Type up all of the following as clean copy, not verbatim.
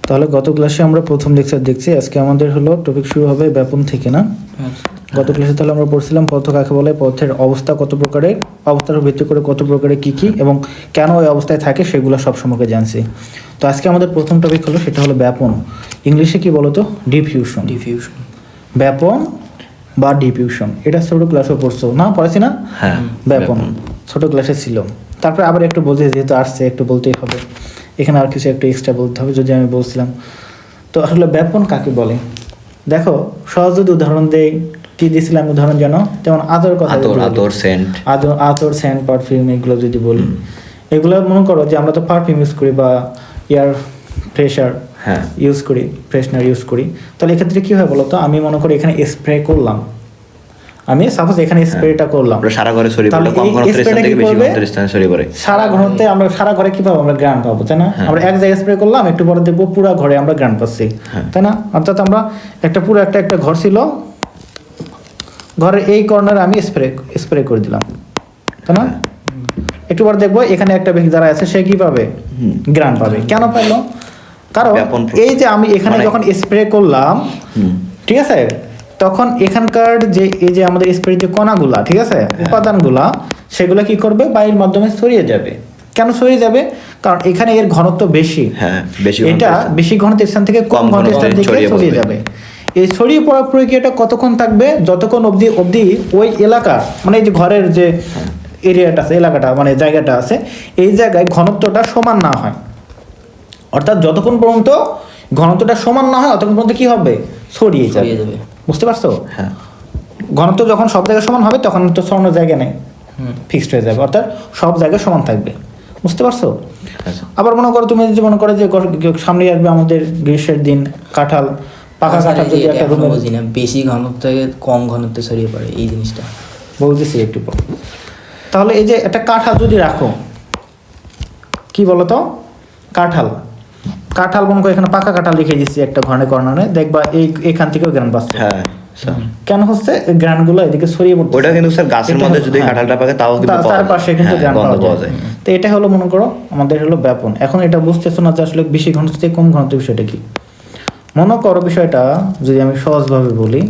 তাহলে গত ক্লাসে আমরা প্রথম লেকচার দেখছি, আজকে আমাদের হলো টপিক শুরু হবে ব্যাপন থেকে, না? গত ক্লাসে তাহলে আমরা পড়ছিলাম পথ কাকে বলে, পথের অবস্থা কত প্রকারের, অবস্থার উপর ভিত্তি করে কত প্রকারের কী কী এবং কেন ওই অবস্থায় থাকে সেগুলো সব সম্পর্কে জানছি। তো আজকে আমাদের প্রথম টপিক হলো, সেটা হলো ব্যাপন। ইংলিশে কি বলো তো? ডিফিউশন। ব্যাপন বা ডিফিউশন, এটা ছোটো ক্লাসেও পড়ছো না? পড়েছি না? হ্যাঁ, ব্যাপন ছোটো ক্লাসে ছিল। তারপরে আবার একটু বলতে, যেহেতু আসছে একটু বলতেই হবে, এখানে আর কিছু একটু এক্সট্রা বলতে হবে, যদি আমি বলছিলাম। তো আসলে ব্যাপন কাকে বলে দেখো, সহজ যদি উদাহরণ দেই, কি দিয়েছিলাম উদাহরণ জানো? যেমন আতর কথা, আতর, সেন্ট, পারফিউম, এগুলো যদি বলি, এগুলো মনে করো যে আমরা তো পারফিউম ইউজ করি বা এয়ার ফ্রেশার ইউজ করি, ফ্রেশনার ইউজ করি। তাহলে এক্ষেত্রে কি হয় বলো তো? আমি মনে করি এখানে স্প্রে করলাম, আমি সাপোজ এখানে স্প্রেটা করলাম, সারা ঘরে ছড়িয়ে পড়ে, কম ঘনত্বের স্থান থেকে বেশি ঘনত্বের স্থানে ছড়িয়ে পড়ে। সারা ঘনত্বে আমরা সারা ঘরে কি পাবো? আমরা গ্রান পাবো, তাই না? আমরা এক জায়গায় স্প্রে করলাম, একটু পরে দেখবো পুরো ঘরে আমরা গ্রান পাচ্ছি, তাই না? অর্থাৎ আমরা একটা পুরো একটা ঘর ছিল, ঘরের এই কর্নারে আমি স্প্রে করে দিলাম, তাই না? একটু পরে দেখবো এখানে একটা ব্যক্তি যারা আছে, সে কি পাবে? গ্রান পাবে। কেন পাইলো? কারণ এই যে আমি এখানে যখন স্প্রে করলাম, ঠিক আছে, তখন এখানকার যে এই যে আমাদের স্প্রে যে কণাগুলা, ঠিক আছে, উপাদানগুলা, সেগুলো কি করবে? বায়ুর মাধ্যমে ছড়িয়ে যাবে। কেন ছড়িয়ে যাবে? কারণ এখানে এর ঘনত্ব বেশি, এটা বেশি ঘনত্বের স্থান থেকে কম ঘনত্বের স্থান থেকে ছড়িয়ে যাবে। এই ছড়িয়ে পড়ার প্রক্রিয়াটা কতক্ষণ থাকবে? যতক্ষণ অবধি ওই এলাকা, মানে এই যে ঘরের যে এরিয়াটা আছে, এলাকাটা মানে জায়গাটা আছে, এই জায়গায় ঘনত্বটা সমান না হয়। অর্থাৎ যতক্ষণ পর্যন্ত ঘনত্বটা সমান না হয়, ততক্ষণ পর্যন্ত কি হবে? ছড়িয়ে যাবে। বুঝতে পারছো? হ্যাঁ। ঘনত্ব যখন সব জায়গায় সমান হবে, তখন তো ছড়ানোর জায়গা নেই, ফিক্সড হয়ে যাবে, অর্থাৎ সব জায়গায় সমান থাকবে। বুঝতে পারছো? আবার মনে করো, তুমি যদি মনে করো যে সামনে আসবে আমাদের গ্রীষ্মের দিন, কাঁঠাল, পাকা কাঁঠাল যদি একটা রুমে, বুঝি না, বেশি ঘনত্ব থেকে কম ঘনত্বে ছড়িয়ে পড়ে, এই জিনিসটা বলতেছি একটু পর। তাহলে এই যে একটা কাঁঠাল যদি রাখো, কি বলতো? কাঁঠাল মনে করো, এখানে পাকা কাঁঠাল লিখে দিচ্ছি একটা ঘরে কর্নারে, দেখবা এখান থেকেও গ্রান পাচ্ছে। কেন হচ্ছে? গ্রান গুলো এদিকে ছড়িয়ে পড়ছে। ওটা কিন্তু স্যার গাছের মধ্যে যদি কাঁঠালটা পাকে, তাও কিন্তু তার পাশে কিন্তু গ্রান পাওয়া যায়। তো এটা হলো মনে করো আমাদের হলো ব্যাপন। এখন এটা বুঝতেছো না যে আসলে বেশি ঘনত্ব থেকে কম ঘনত্ব বিষয়টা কি? মনে করো বিষয়টা যদি আমি সহজভাবে বলি,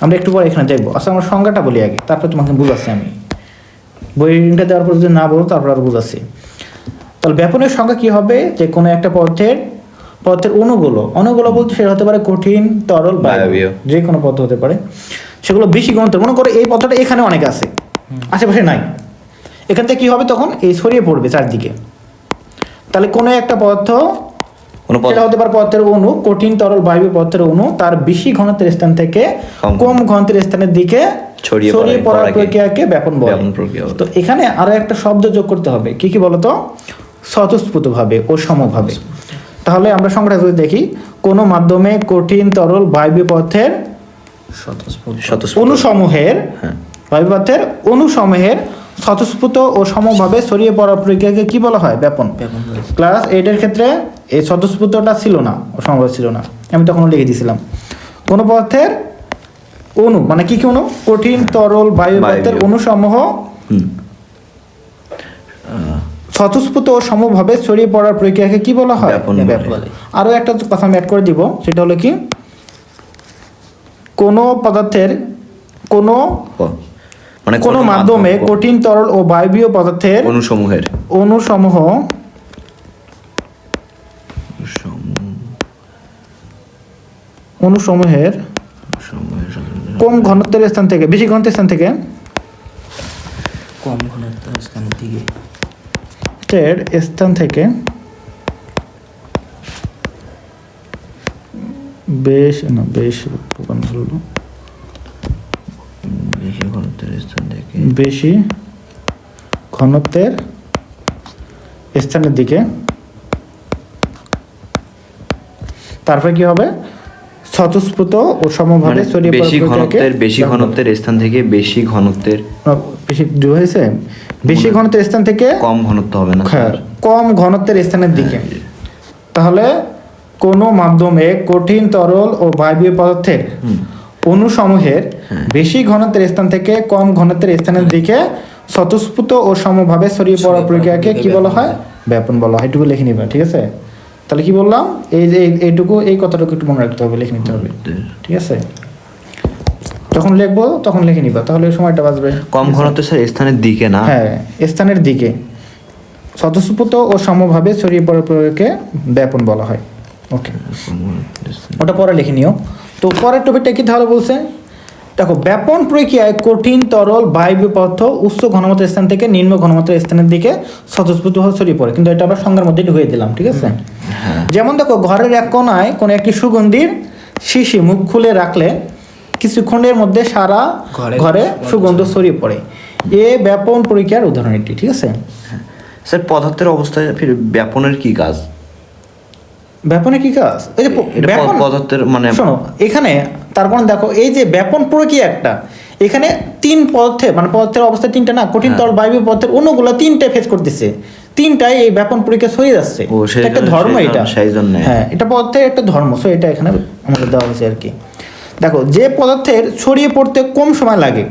আমরা একটু পরে এখানে দেখবো। আচ্ছা, আমরা সংজ্ঞাটা বলি আগে, তারপর তোমাকে বুঝাচ্ছি। আমি বইটা দেওয়ার পর যদি না বলো, তারপর আর বুঝাচ্ছি। তাহলে ব্যাপনের সংজ্ঞা কি হবে? যে কোনো একটা পদার্থের অণুগুলো বলতে সেটা হতে পারে কঠিন, তরল, বায়বীয়, যে কোনো পদার্থ হতে পারে। সেগুলো বেশি ঘনত্ব, মনে করো এই পদার্থটা এখানে অনেক আছে, আশেপাশে নাই, এখান থেকে কি হবে? তখন এই ছড়িয়ে পড়বে চারদিকে। তাহলে কোনো একটা পদার্থ, সেটা হতে পারে পদার্থের অণু, কঠিন, তরল, বায়বীয় পদার্থের অণু, তার বেশি ঘনত্বের স্থান থেকে কম ঘনত্বের স্থানের দিকে ছড়িয়ে পড়ার প্রক্রিয়াকে ব্যাপন বলে। তো এখানে আরো একটা শব্দ যোগ করতে হবে। কি বলতো? স্বতঃস্ফূর্তভাবে ও সমভাবে। তাহলে আমরা সংখ্যাটা যদি দেখি, কোনো মাধ্যমে কঠিন, তরল, বায়বীয় পদার্থের অণুসমূহের বায়বীয় পদার্থের অণুসমূহের স্বতঃস্ফূর্ত ও সমভাবে ছড়িয়ে পড়ার প্রক্রিয়াকে কি বলা হয়? ব্যাপন। ক্লাস 8 এর ক্ষেত্রে এই স্বতঃস্ফূর্তটা ছিল না, সমভাবে ছিল না, আমি তখন লিখে দিয়েছিলাম। কোনো পদার্থের অণু মানে কি অণু? কঠিন, তরল, বায়বীয় পদার্থের অণুসমূহ স্বতঃস্ফূর্ত ও সমভাবে ছড়িয়ে পড়ার প্রক্রিয়াকে কি বলা হয়? ব্যাপন। আরো একটা কথা আমি অ্যাড করে দিব, সেটা হলো কি, কোনো পদার্থের কোনো মাধ্যমে কঠিন, তরল ও বায়বীয় পদার্থের অণুসমূহ কম ঘনত্বের স্থান থেকে বেশি ঘনত্বের স্থান থেকে কম ঘনত্বের স্থান থেকে বেশি ঘনত্বের স্থানের দিকে, তারপরে কি হবে? স্বতঃস্ফূর্ত ও সমভাবে ছড়িয়ে পড়ার প্রক্রিয়াকে বেশি ঘনত্বের স্থান থেকে বেশি ঘনত্বের স্থান থেকে কম ঘনত্ব হবে না, কম ঘনত্বের স্থানের দিকে। তাহলে কোনো মাধ্যমে কঠিন, তরল ও বায়বীয় পদার্থের অণুসমূহের বেশি ঘনত্বের স্থান থেকে কম ঘনত্বের স্থানের দিকে স্বতঃস্ফূর্ত ও সমভাবে ছড়িয়ে পড়ার প্রক্রিয়াকে কি বলা হয়? ব্যাপন বলা হয়। এটুকু লিখে নিবা, ঠিক আছে? তাহলে কি বললাম, এই যে এইটুকু, এই কথাটুকু একটু মনে রাখতে হবে, লিখে নিতে হবে, ঠিক আছে? যখন লিখবো তখন লিখে নিবা, তাহলে সময়টা বাঁচবে। কম ঘনত্ব স্যার স্থানের দিকে না? হ্যাঁ, স্থানের দিকে স্বতঃস্ফূর্ত ও সমভাবে ছড়িয়ে পড়ার প্রয়োগকে ব্যাপন বলা হয়। ওকে, ওটা পরে লিখে নিও। তো পরের টপিকটা কি তাহলে বলছে, দেখো ব্যাপন প্রক্রিয়ায় কঠিন তরল বায়বীয় পদার্থ উচ্চ ঘনমাত্রার স্থান থেকে নিম্ন ঘনমাত্রার স্থানের দিকে স্বতঃস্ফূর্তভাবে ছড়িয়ে পড়ে, কিন্তু এটা আমরা সংজ্ঞার মধ্যে ঢুকিয়ে দিলাম, ঠিক আছে? যেমন দেখো ঘরের এক কোনায় কোনো একটি সুগন্ধির শিশি মুখ খুলে রাখলে কিছুক্ষণের মধ্যে সারা ঘরে সুগন্ধ ছড়িয়ে পড়ে, এ ব্যাপন প্রক্রিয়ার উদাহরণ এটি, ঠিক আছে? স্যার পদার্থের অবস্থায় ফির ব্যাপনের কি কাজ? ব্যাপনে কি কাজ? এই যে ব্যাপন পদার্থের মানে শোনো, এখানে তার কারণ দেখো এই যে ব্যাপন প্রক্রিয়া একটা, এখানে তিন পদার্থে মানে পদার্থের অবস্থা তিনটা না, কঠিন তরল বায়বীয় পদার্থের অণুগুলো তিনটে ফেজ করতেছে, তিনটাই এই ব্যাপন প্রক্রিয়া ছড়িয়ে যাচ্ছে। একটা ধর্ম এটা, হ্যাঁ এটা পদার্থের একটা ধর্ম, সো এটা এখানে আমাদের দেওয়া হয়েছে আর কি। দেখো যে পদার্থের ছড়িয়ে পড়তে কম সময় লাগে,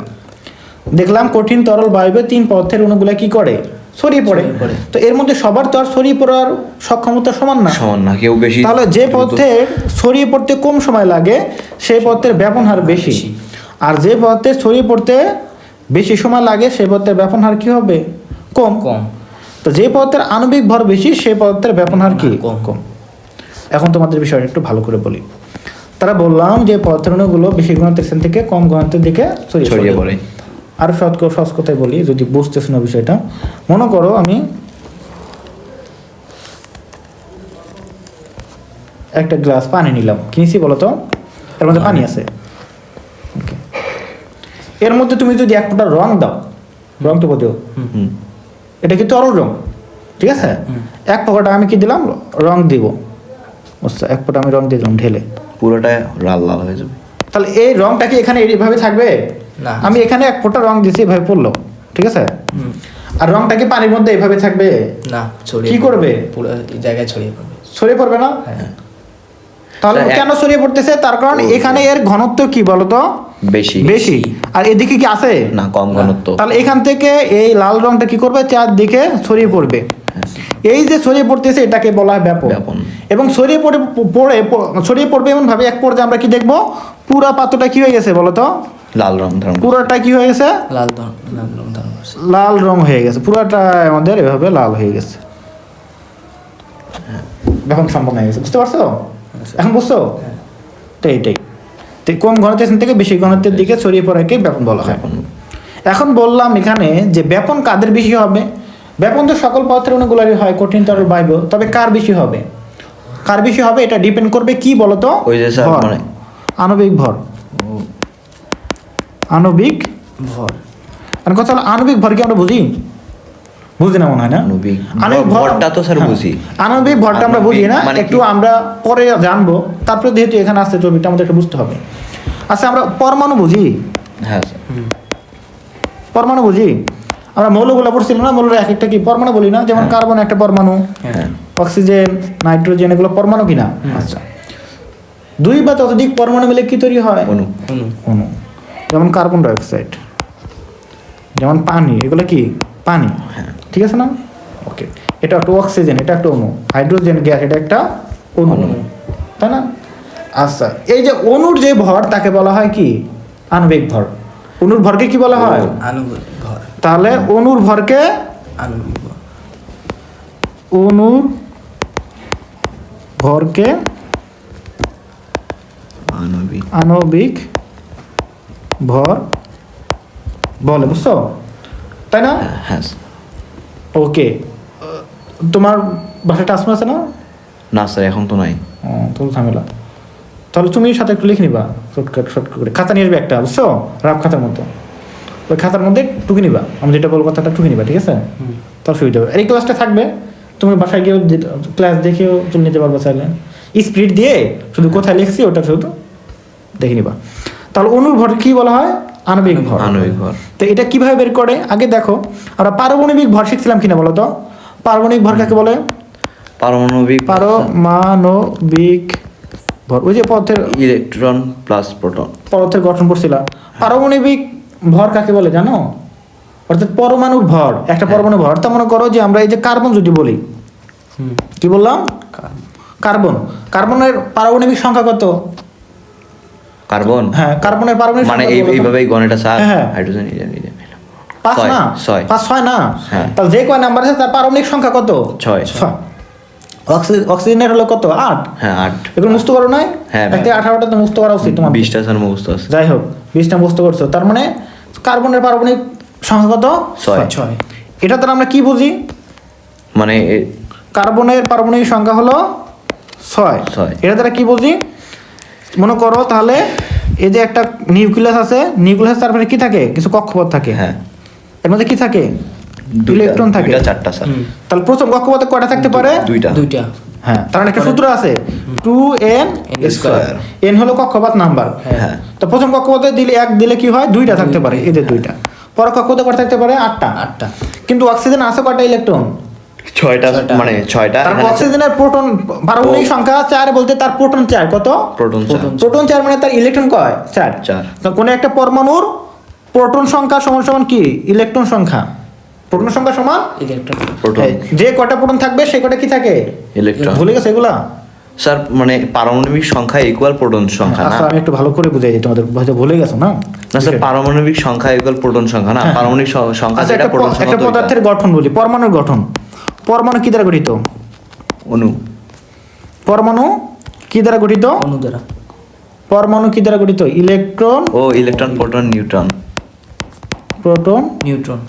দেখলাম কঠিন তরল বায়বীয় তিন পদার্থের অণুগুলো কি করে, ছড়িয়ে পড়ে। তো এর মধ্যে সবার তো আর ছড়িয়ে পড়ার সক্ষমতা সমান না, কেউ বেশি। তাহলে যে পদার্থের ছড়িয়ে পড়তে কম সময় লাগে সেই পদার্থের ব্যাপন হার বেশি, আর যে পদার্থের ছড়িয়ে পড়তে বেশি সময় লাগে সেই পদার্থের ব্যাপন হার কি হবে, কম। তো যে পদার্থের আণবিক ভর বেশি সেই পদার্থের ব্যাপন হার কি, কম। এখন তোমাদের বিষয়টা একটু ভালো করে বলি। তারা বললাম যে পদার্থের অণুগুলো বেশি ঘনত্বের স্থান থেকে কম ঘনত্বের দিকে ছড়িয়ে পড়ে। আর সহজ কথায় বলি, যদি বুঝতেছ না বিষয়টা, মনে করো আমি একটা গ্লাস পানি নিলাম, কিনেছি বলো তো, এর মধ্যে পানি আছে, এর মধ্যে তুমি যদি এক ফোঁটা রং দাও, রং তো বোঝো, এটা কি তরল রং, ঠিক আছে? এক ফোঁটা আমি কি দিলাম, রং দিব, বুঝছো? এক ফোঁটা আমি রং দিয়ে দিলাম ঢেলে, পুরোটা লাল লাল হয়ে যাবে। তাহলে এই রংটা কি এখানে এইভাবে থাকবে? আমি এখানে এক ফোঁটা রং দিয়েছি, এভাবে পড়লো, ঠিক আছে? আর রংটা কি পানির মধ্যে এইভাবে থাকবে না, কি করবে, পুরো জায়গায় ছড়িয়ে পড়বে, ছড়িয়ে পড়বে না? তাহলে কেন ছড়িয়ে পড়তেছে, তার কারণ এখানে এর ঘনত্ব কি বলতো, বেশি, আর এদিকে কি আছে না, কম ঘনত্ব। তাহলে এখান থেকে এই লাল রংটা কি করবে, চারদিকে ছড়িয়ে পড়বে। এই যে ছড়িয়ে পড়তেছে এটাকে বলা হয় ব্যাপন। এবং ছড়িয়ে পড়বে এমন ভাবে এক পর্যায়ে আমরা কি দেখবো, পুরা পাত্রটা কি হয়ে গেছে বলতো, লাল রং ধারণ, পুরাটা কি হয়ে গেছে, লাল রং হয়ে গেছে, পুরাটা আমাদের এভাবে লাল হয়ে গেছে, ব্যাপন সম্পন্ন হয়ে গেছে, বুঝতে পারছো? এখন বুঝছো? তো এইটাই, কম ঘনত্বের থেকে বেশি ঘনত্বের দিকে ছড়িয়ে পড়াকে ব্যাপন বলা হয়। এখন বললাম এখানে যে ব্যাপন কাদের বেশি হবে, ব্যাপন তো সকল পদার্থের অণুগুলোরই হয়, কঠিন তরল বায়বীয়, তবে কার বেশি হবে, এটা ডিপেন্ড করবে কি বলতো, আণবিক ভর। আণবিক ভর আর কথা হলো, আণবিক ভর কি আমরা বুঝি না মনে হয় না, আণবিক ভরটা তো স্যার বুঝি, আণবিক ভরটা আমরা বুঝি না, একটু আমরা পরে জানবো, তারপরে যেহেতু এখানে আসছে টপিকটা আমাদের একটু বুঝতে হবে। আচ্ছা আমরা পরমাণু বুঝি, হ্যাঁ পরমাণু বুঝি, আমরা মৌলগুলো পড়ছিলাম না, মৌলের এক একটা কি পরমাণু বলি না, যেমন কার্বন একটা পরমাণু, অক্সিজেন, নাইট্রোজেন, এগুলো পরমাণু কিনা? আচ্ছা, দুই বা ততোধিক পরমাণু মিলে কি তৈরি হয়, অণু। যেমন কার্বন ডাই অক্সাইড, যেমন পানি, এগুলো কি পানি, ঠিক আছে না? ওকে, এটা একটা অক্সিজেন, এটা একটা অণু, হাইড্রোজেন গ্যাস, এটা একটা অণু, তাই না? আচ্ছা, এই যে অণুর যে ভর তাকে বলা হয় কি, আণবিক ভর। অণুর ভরকে কি বলা হয়, আণবিক ভর। তাহলে অণুর ভরকে আণবিক ভর, অণুর ভরকে আণবিক ভর বলে, বুঝছো? তাই না? হ্যাঁ। ওকে, তোমার বাসায় টাচফোন আছে না? না স্যার, এখন তো নাই। তো ঝামেলা, তাহলে তুমি সাথে একটু লিখে নিবা, শর্টকাট করে খাতা নিয়ে আসবে একটা, বুঝছো? রাফ খাতার মতো, ওই খাতার মধ্যে টুকে নিবা, আমি যেটা বলবো কথাটা টুকে নিবা, ঠিক আছে? তাহলে সুবিধা হবে। এই ক্লাসটা থাকবে, তুমি বাসায় গিয়েও ক্লাস দেখেও চলে নিতে পারবে চাইলে, স্পিড দিয়ে শুধু কোথায় লিখছি ওটা শুধু দেখে নিবা। তাহলে অণুর ভর কি বলা হয়, আণবিক ভর। তো এটা কিভাবে বের করে, আগে দেখো আমরা পারমাণবিক ভর শিখছিলাম কিনা বলো তো, পারমাণবিক ভর কাকে বলে, পারমাণবিক ভর ওই যে পদার্থের ইলেকট্রন প্লাস প্রোটন, পদার্থের গঠন পড়ছিলাম। পারমাণবিক ভর কাকে বলে জানো, অর্থাৎ পরমাণুর ভর, একটা পরমাণু ভর। তা মনে করো যে আমরা এই যে কার্বন যদি বলি, কি বললাম, কার্বনের পারমাণবিক সংখ্যা কত? কার্বন হ্যাঁ, কার্বনের পারমাণবিক মানে সংখ্যা বলো তো। এইভাবেই গণেটা 7 হ্যাঁ। হাইড্রোজেন 5 ছয়, না? ছয়। 5 6 না? হ্যাঁ। তাহলে যে কয় নাম্বার আছে তার পারমাণবিক সংখ্যা কত? 6 6। অক্সিজেনের হলো কত? 8। হ্যাঁ 8 এগুলো মুক্ত করো নাই? হ্যাঁ, 1 থেকে 18টা তো মুক্ত করা উচিত তোমার। 20টা স্যার মুখস্থ আছে। যাই হোক 20টা মুক্ত করছো, তার মানে কার্বনের পারমাণবিক সংখ্যা কত? 6 6 এটা দ্বারা আমরা কি বুঝি? মানে কার্বনের পারমাণবিক সংখ্যা হলো 6। ছয়। এটা দ্বারা কি বুঝি? মনে করো তাহলে এই যে একটা নিউক্লিয়াস আছে, নিউক্লিয়াস তারপরে কি থাকে? কিছু কক্ষপথ থাকে। হ্যাঁ এর মধ্যে কি থাকে? ইলেকট্রন থাকে। 4টা স্যার। তাহলে প্রথম কক্ষপথে কয়টা থাকতে পারে? 2টা। 2টা হ্যাঁ, তার মানে একটা সূত্র আছে 2n স্কয়ার। n হলো কক্ষপথ নাম্বার। হ্যাঁ। তো প্রথম কক্ষপথে দিলে 1 দিলে কি হয়? 2টা থাকতে পারে, এই যে 2টা। পরের কক্ষপথে কয়টা থাকতে পারে? 8টা। 8টা কিন্তু অক্সিজেন আছে কয়টা ইলেকট্রন? 6টা ছয়টা। মানে 6টা তার অক্সিজেনের প্রোটন পারমাণবিক সংখ্যা 4 বলতে তার প্রোটন 4 কত? প্রোটন প্রোটন 4 মানে তার ইলেকট্রন কয়? 4। 4 তো কোন একটা পরমাণুর প্রোটন সংখ্যা সমান সমান কি? ইলেকট্রন সংখ্যা। প্রোটন সংখ্যা সমান ইলেকট্রন প্রোটন যে কয়টা প্রোটন থাকবে সেই কয়টা কি থাকে? ইলেকট্রন। ভুলে গেছে এগুলা? স্যার মানে পারমাণবিক সংখ্যা ইকুয়াল প্রোটন সংখ্যা না? আচ্ছা, আমি একটু ভালো করে বুঝাই দিই, তোমাদের হয়তো ভুলে গেছো না? না স্যার পারমাণবিক সংখ্যা ইকুয়াল প্রোটন সংখ্যা না? পারমাণবিক সংখ্যা আচ্ছা, যেটা প্রোটন একটা সংখ্যা পদার্থের গঠন বলি, পরমাণুর গঠন। পরমাণু কি দ্বারা গঠিত? অণু পরমাণু কি দ্বারা গঠিত? অণু দ্বারা পরমাণু কি দ্বারা গঠিত? ইলেকট্রন, ও electron proton neutron. Proton, neutron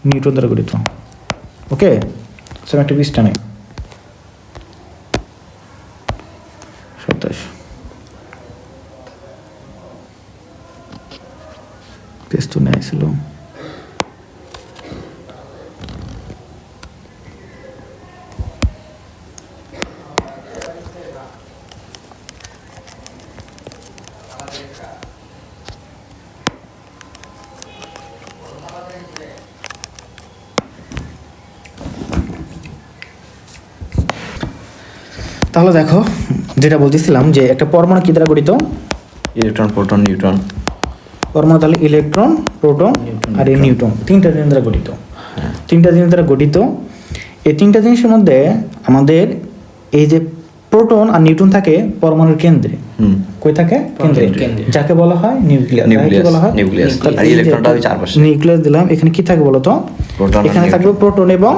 neutron দ্বারা গঠিত। ওকে, স্যার একটা পৃষ্ঠা নেই 27 পেজ তো নেই ছিল। তাহলে দেখো, যেটা বলতেছিলাম যে একটা পরমাণু কি দ্বারা গঠিত? Electron proton neutron. পরমাণু তাহলে ইলেকট্রন, প্রোটন আর এই নিউট্রন, তিনটা জিনিস দ্বারা গঠিত। তিনটা জিনিস দ্বারা গঠিত। এই তিনটা জিনিসের মধ্যে আমাদের এই যে প্রোটন আর নিউট্রন থাকে পরমাণুর কেন্দ্রে। কই থাকে? কেন্দ্রে। কেন্দ্রে। যাকে বলা হয় নিউক্লিয়াস। নিউক্লিয়াস বলা হয় নিউক্লিয়াস তাহলে আর এই যে ইলেকট্রনটা ওই চারপাশে। নিউক্লিয়াস দিলাম, এখানে কি থাকে বলো তো? প্রোটন আর এখানে থাকবে প্রোটন এবং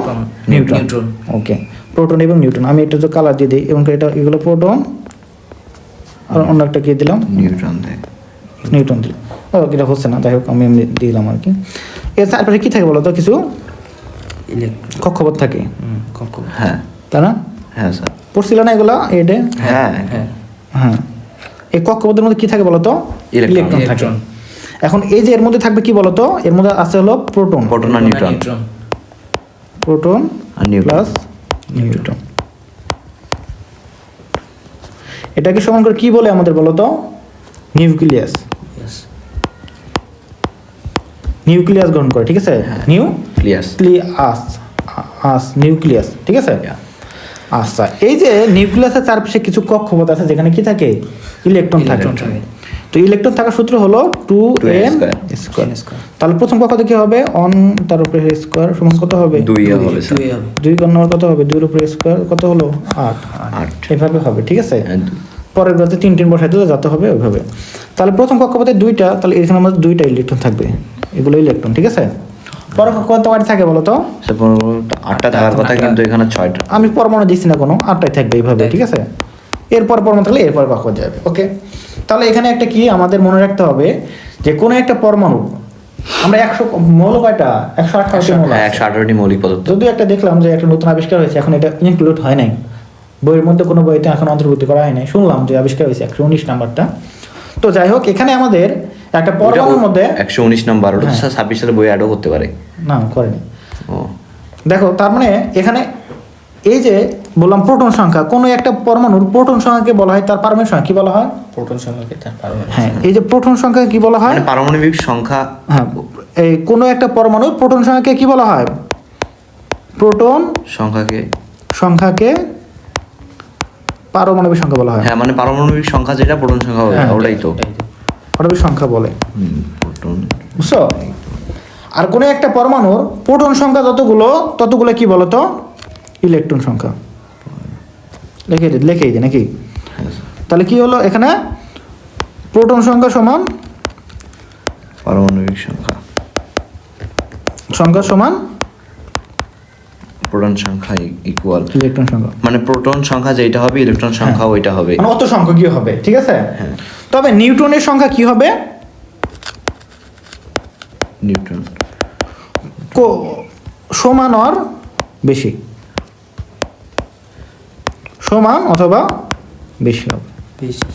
নিউট্রন। নিউট্রন। ওকে, প্রোটন এবং নিউট্রন। আমি এটা তো কালার দিয়ে দিই এবং এটা এগুলো প্রোটন আর অন্য একটা কি দিলাম? নিউট্রন দেয়। নিউটন দিলাম। ও এটা হচ্ছে না, যাই হোক আমি এমনি দিলাম আর কি। এর তারপরে কি থাকে বলো তো? কিছু ইলেকট্রন কক্ষপথ থাকে, কক্ষপথ হ্যাঁ তাই না? হ্যাঁ স্যার। পড়ছিল না এগুলো এডে? হ্যাঁ হ্যাঁ হ্যাঁ। এই কক্ষপথের মধ্যে কি থাকে বলো তো? ইলেকট্রন। ইলেকট্রন থাকে। ইলেকট্রন। এখন এই যে এর মধ্যে থাকবে কি বলো তো? এর মধ্যে আছে হলো প্রোটন, প্রোটন আর নিউট্রন। প্রোটন আর নিউট্রন। Plus neutron. এটাকে সমান করে কি বলে আমাদের বলো তো? নিউক্লিয়াস। Yes. নিউক্লিয়াস গ্রহণ করে, ঠিক আছে? ক্লিয়াস। নিউক্লিয়াস, ঠিক আছে? আচ্ছা, এই যে নিউক্লিয়াসের চারপাশে কিছু কক্ষপথ আছে যেখানে কি থাকে? ইলেকট্রন থাকে। ইলেকট্রন থাকে। তো ইলেকট্রন থাকার সূত্র হলো 2n স্কয়ার। তাহলে প্রথম কক্ষপথে কি হবে? অন তার উপরে স্কয়ার সমান কত হবে? 2 হবে স্যার। 2 হবে 2 গণনা কত হবে? 2 এর উপরে স্কয়ার কত হলো? 8। 8 এভাবে হবে, ঠিক আছে? হ্যাঁ, পরের গ্রহে 3 বসাই দিলে যত হবে ওইভাবে। তাহলে প্রথম কক্ষপথে 2টা, তাহলে এখানে আমাদের 2টা ইলেকট্রন থাকবে, এগুলো ইলেকট্রন, ঠিক আছে? পরের কক্ষপথে কয়টা থাকে বলো তো? স্যার 8টা থাকার কথা কিন্তু এখানে 6টা। আমি পরমাণু দিচ্ছি না কোনো, 8টাই থাকবে এইভাবে, ঠিক আছে? এরপর পরমাণু থাকলে এরপর কক্ষপথ যাবে। ওকে, তাহলে এখানে একটা কি আমাদের মনে রাখতে হবে যে কোনো একটা পরমাণু আমরা 100 মৌল কয়টা? 118টি মৌল হ্যাঁ আছে। 118টি মৌলিক পদার্থ। যদিও একটা দেখলাম যে একটা নতুন আবিষ্কার হয়েছে, এখন এটা ইনক্লুড হয় নাই বইয়ের মধ্যে, কোনো বইতে এখন অন্তর্ভুক্ত করা হয় নাই। শুনলাম যে আবিষ্কার হয়েছে 119 নাম্বারটা। তো যাই হোক, এখানে আমাদের একটা পরমাণুর মধ্যে 119 নাম্বার, ওটা 26 সালে বই অ্যাডও করতে পারে। না করেনি। ও দেখো, তার মানে এখানে এই যে বললাম প্রোটন সংখ্যা, কোনো একটা পরমাণুর প্রোটন সংখ্যাকে বলা হয় তার পারমাণবিক সংখ্যা কি বলা হয়? প্রোটন সংখ্যাকে তার পারমাণবিক হ্যাঁ, এই যে প্রোটন সংখ্যা কি বলা হয়? মানে পারমাণবিক সংখ্যা। হ্যাঁ, এই কোনো একটা পরমাণুর প্রোটন সংখ্যাকে কি বলা হয়? প্রোটন সংখ্যাকে পারমাণবিক সংখ্যা বলা হয়। হ্যাঁ মানে পারমাণবিক সংখ্যা যেটা প্রোটন সংখ্যা হবে, হ্যাঁ, ওটাই তো পারমাণবিক সংখ্যা বলে, প্রোটন। বুঝছো? আর কোনো একটা পরমাণুর প্রোটন সংখ্যা যতগুলো, ততগুলো কি বলতো? ইলেকট্রন সংখ্যা। লিখেই দিই নাকি? তাহলে কি হলো এখানে? প্রোটন সংখ্যা সমান পারমাণবিক সংখ্যা সমান প্রোটন সংখ্যা ইকুয়াল ইলেকট্রন সংখ্যা, মানে প্রোটন সংখ্যা যেটা হবে ইলেকট্রন সংখ্যা ওইটা হবে, মানে অত সংখ্যা কি হবে, ঠিক আছে? হ্যাঁ। তবে নিউটনের সংখ্যা কি হবে? নিউটন সমান আর বেশি, সমান অথবা বেশি হবে। বেশি।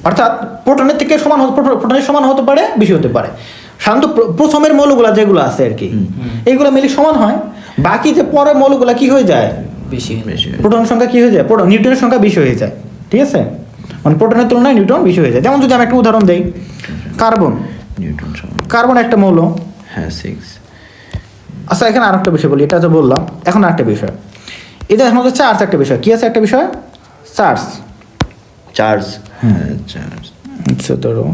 অর্থাৎ প্রোটনের থেকে সমান প্রোটনের সমান হতে পারে, বেশি হতে পারে। সাধারণত প্রথমের মৌলগুলা যেগুলো আছে আর কি, এইগুলো মিলে সমান হয়। বাকি যে পরের মৌলগুলা কি হয়ে যায়? বেশি। প্রোটন সংখ্যা কি হয়ে যায়? নিউটনের সংখ্যা বেশি হয়ে যায়, ঠিক আছে? মানে প্রোটনের তুলনায় নিউটন বেশি হয়ে যায়। যেমন যদি আমি একটা উদাহরণ দেই, কার্বন। নিউটন সংখ্যা, কার্বন একটা মৌল। হ্যাঁ 6। আচ্ছা, এখানে আরেকটা বিষয় বলি, এটা তো বললাম, এখন আরেকটা বিষয়। এটা এখন হচ্ছে চার্জ একটা বিষয়। কি আছে একটা বিষয়? চার্জ। হ্যাঁ চার্জ। আচ্ছা, ধরো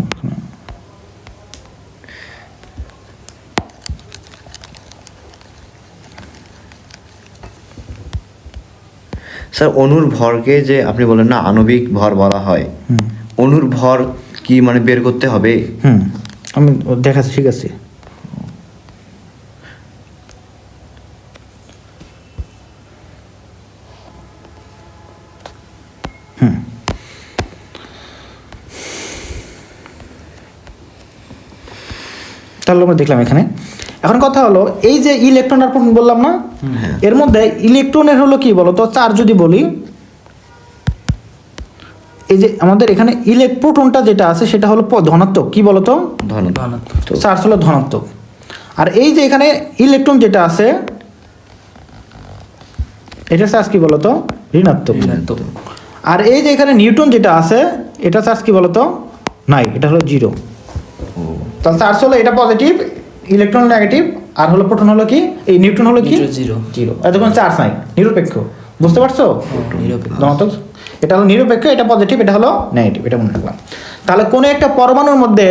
স্যার অণুর ভরকে যে আপনি বলেন না আণবিক ভর বলা হয়, অণুর ভর কি মানে বের করতে হবে? আমি দেখাচ্ছি, ঠিক আছে? তাহলে আমরা দেখলাম এখানে। এখন কথা হলো, এই যে ইলেকট্রন আর প্রোটন বললাম না, এর মধ্যে ইলেকট্রনের হলো কি বলতো? চার্জ যদি বলি, এই যে আমাদের এখানে প্রোটনটা যেটা আছে সেটা হলো ধনাত্মক। কি বলতো? ধনাত্মক। চার্জ হলো ধনাত্মক। আর এই যে এখানে ইলেকট্রন যেটা আছে, এটা চার্জ কি বলতো? ঋণাত্মক। আর এই যে এখানে নিউটন যেটা আছে, এটা চার্জ কি বলতো? নাই, এটা হলো 0। তাহলে চার্জ হলো এটা পজিটিভ, ইলেকট্রন নেগেটিভ, আর হলো প্রোটন হলো কি, এই নিউট্রন হলো কি? 0। এত কোনো চার্জ নাই, নিরপেক্ষ। বুঝতে পারছো? ধনাত্মক, এটা হলো নিরপেক্ষ, এটা পজিটিভ, এটা হলো নেগেটিভ, এটা মনে রাখলাম। তাহলে কোনো একটা পরমাণুর মধ্যে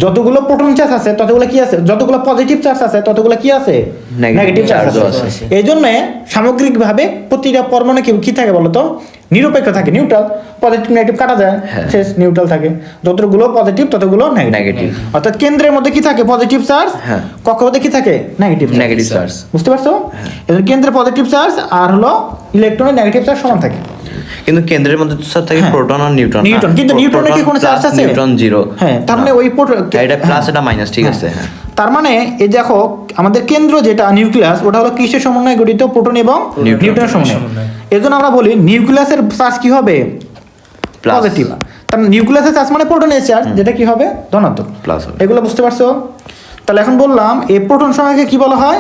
যতগুলো প্রোটন চার্জ আছে ততগুলো কি আছে? যতগুলো পজিটিভ চার্জ আছে ততগুলো কি আছে? নেগেটিভ চার্জ আছে। এই জন্য সামগ্রিকভাবে প্রতিটা পরমাণু কি থাকে বলতো? নিরপেক্ষ থাকে, নিউট্রাল। পজিটিভ নেগেটিভ কাটা যায়, শেষ নিউট্রাল থাকে। যতগুলো পজিটিভ ততগুলো নেগেটিভ। অর্থাৎ কেন্দ্রের মধ্যে কি থাকে? Positive charge. কক্ষপথে কি থাকে? Negative charge. বুঝতে পারছো? এজন্য কেন্দ্রে পজিটিভ চার্জ আর হলো ইলেকট্রনের নেগেটিভ চার্জ সমান থাকে। কিন্তু কেন্দ্রের মধ্যে তো স্যার থাকে প্রোটন আর নিউট্রন। কিন্তু নিউট্রনে কি কোনো চার্জ আছে? নিউট্রন 0। হ্যাঁ, তার মানে ওই এটা প্লাস এটা মাইনাস, ঠিক আছে? হ্যাঁ, তার মানে এই দেখো আমাদের কেন্দ্র যেটা নিউক্লিয়াস, ওটা হলো কিসের সমন্বয়ে গঠিত? প্রোটন এবং নিউট্রনের সমন্বয়ে। এজন্য আমরা বলি নিউক্লিয়াসের চার্জ কি হবে? পজিটিভ। তার নিউক্লিয়াসের চার্জ মানে প্রোটনের চার্জ, যেটা কি হবে? ধনাত্মক, প্লাস হবে। এগুলো বুঝতে পারছো? তাহলে এখন বললাম এই প্রোটন সংখ্যাকে কি বলা হয়?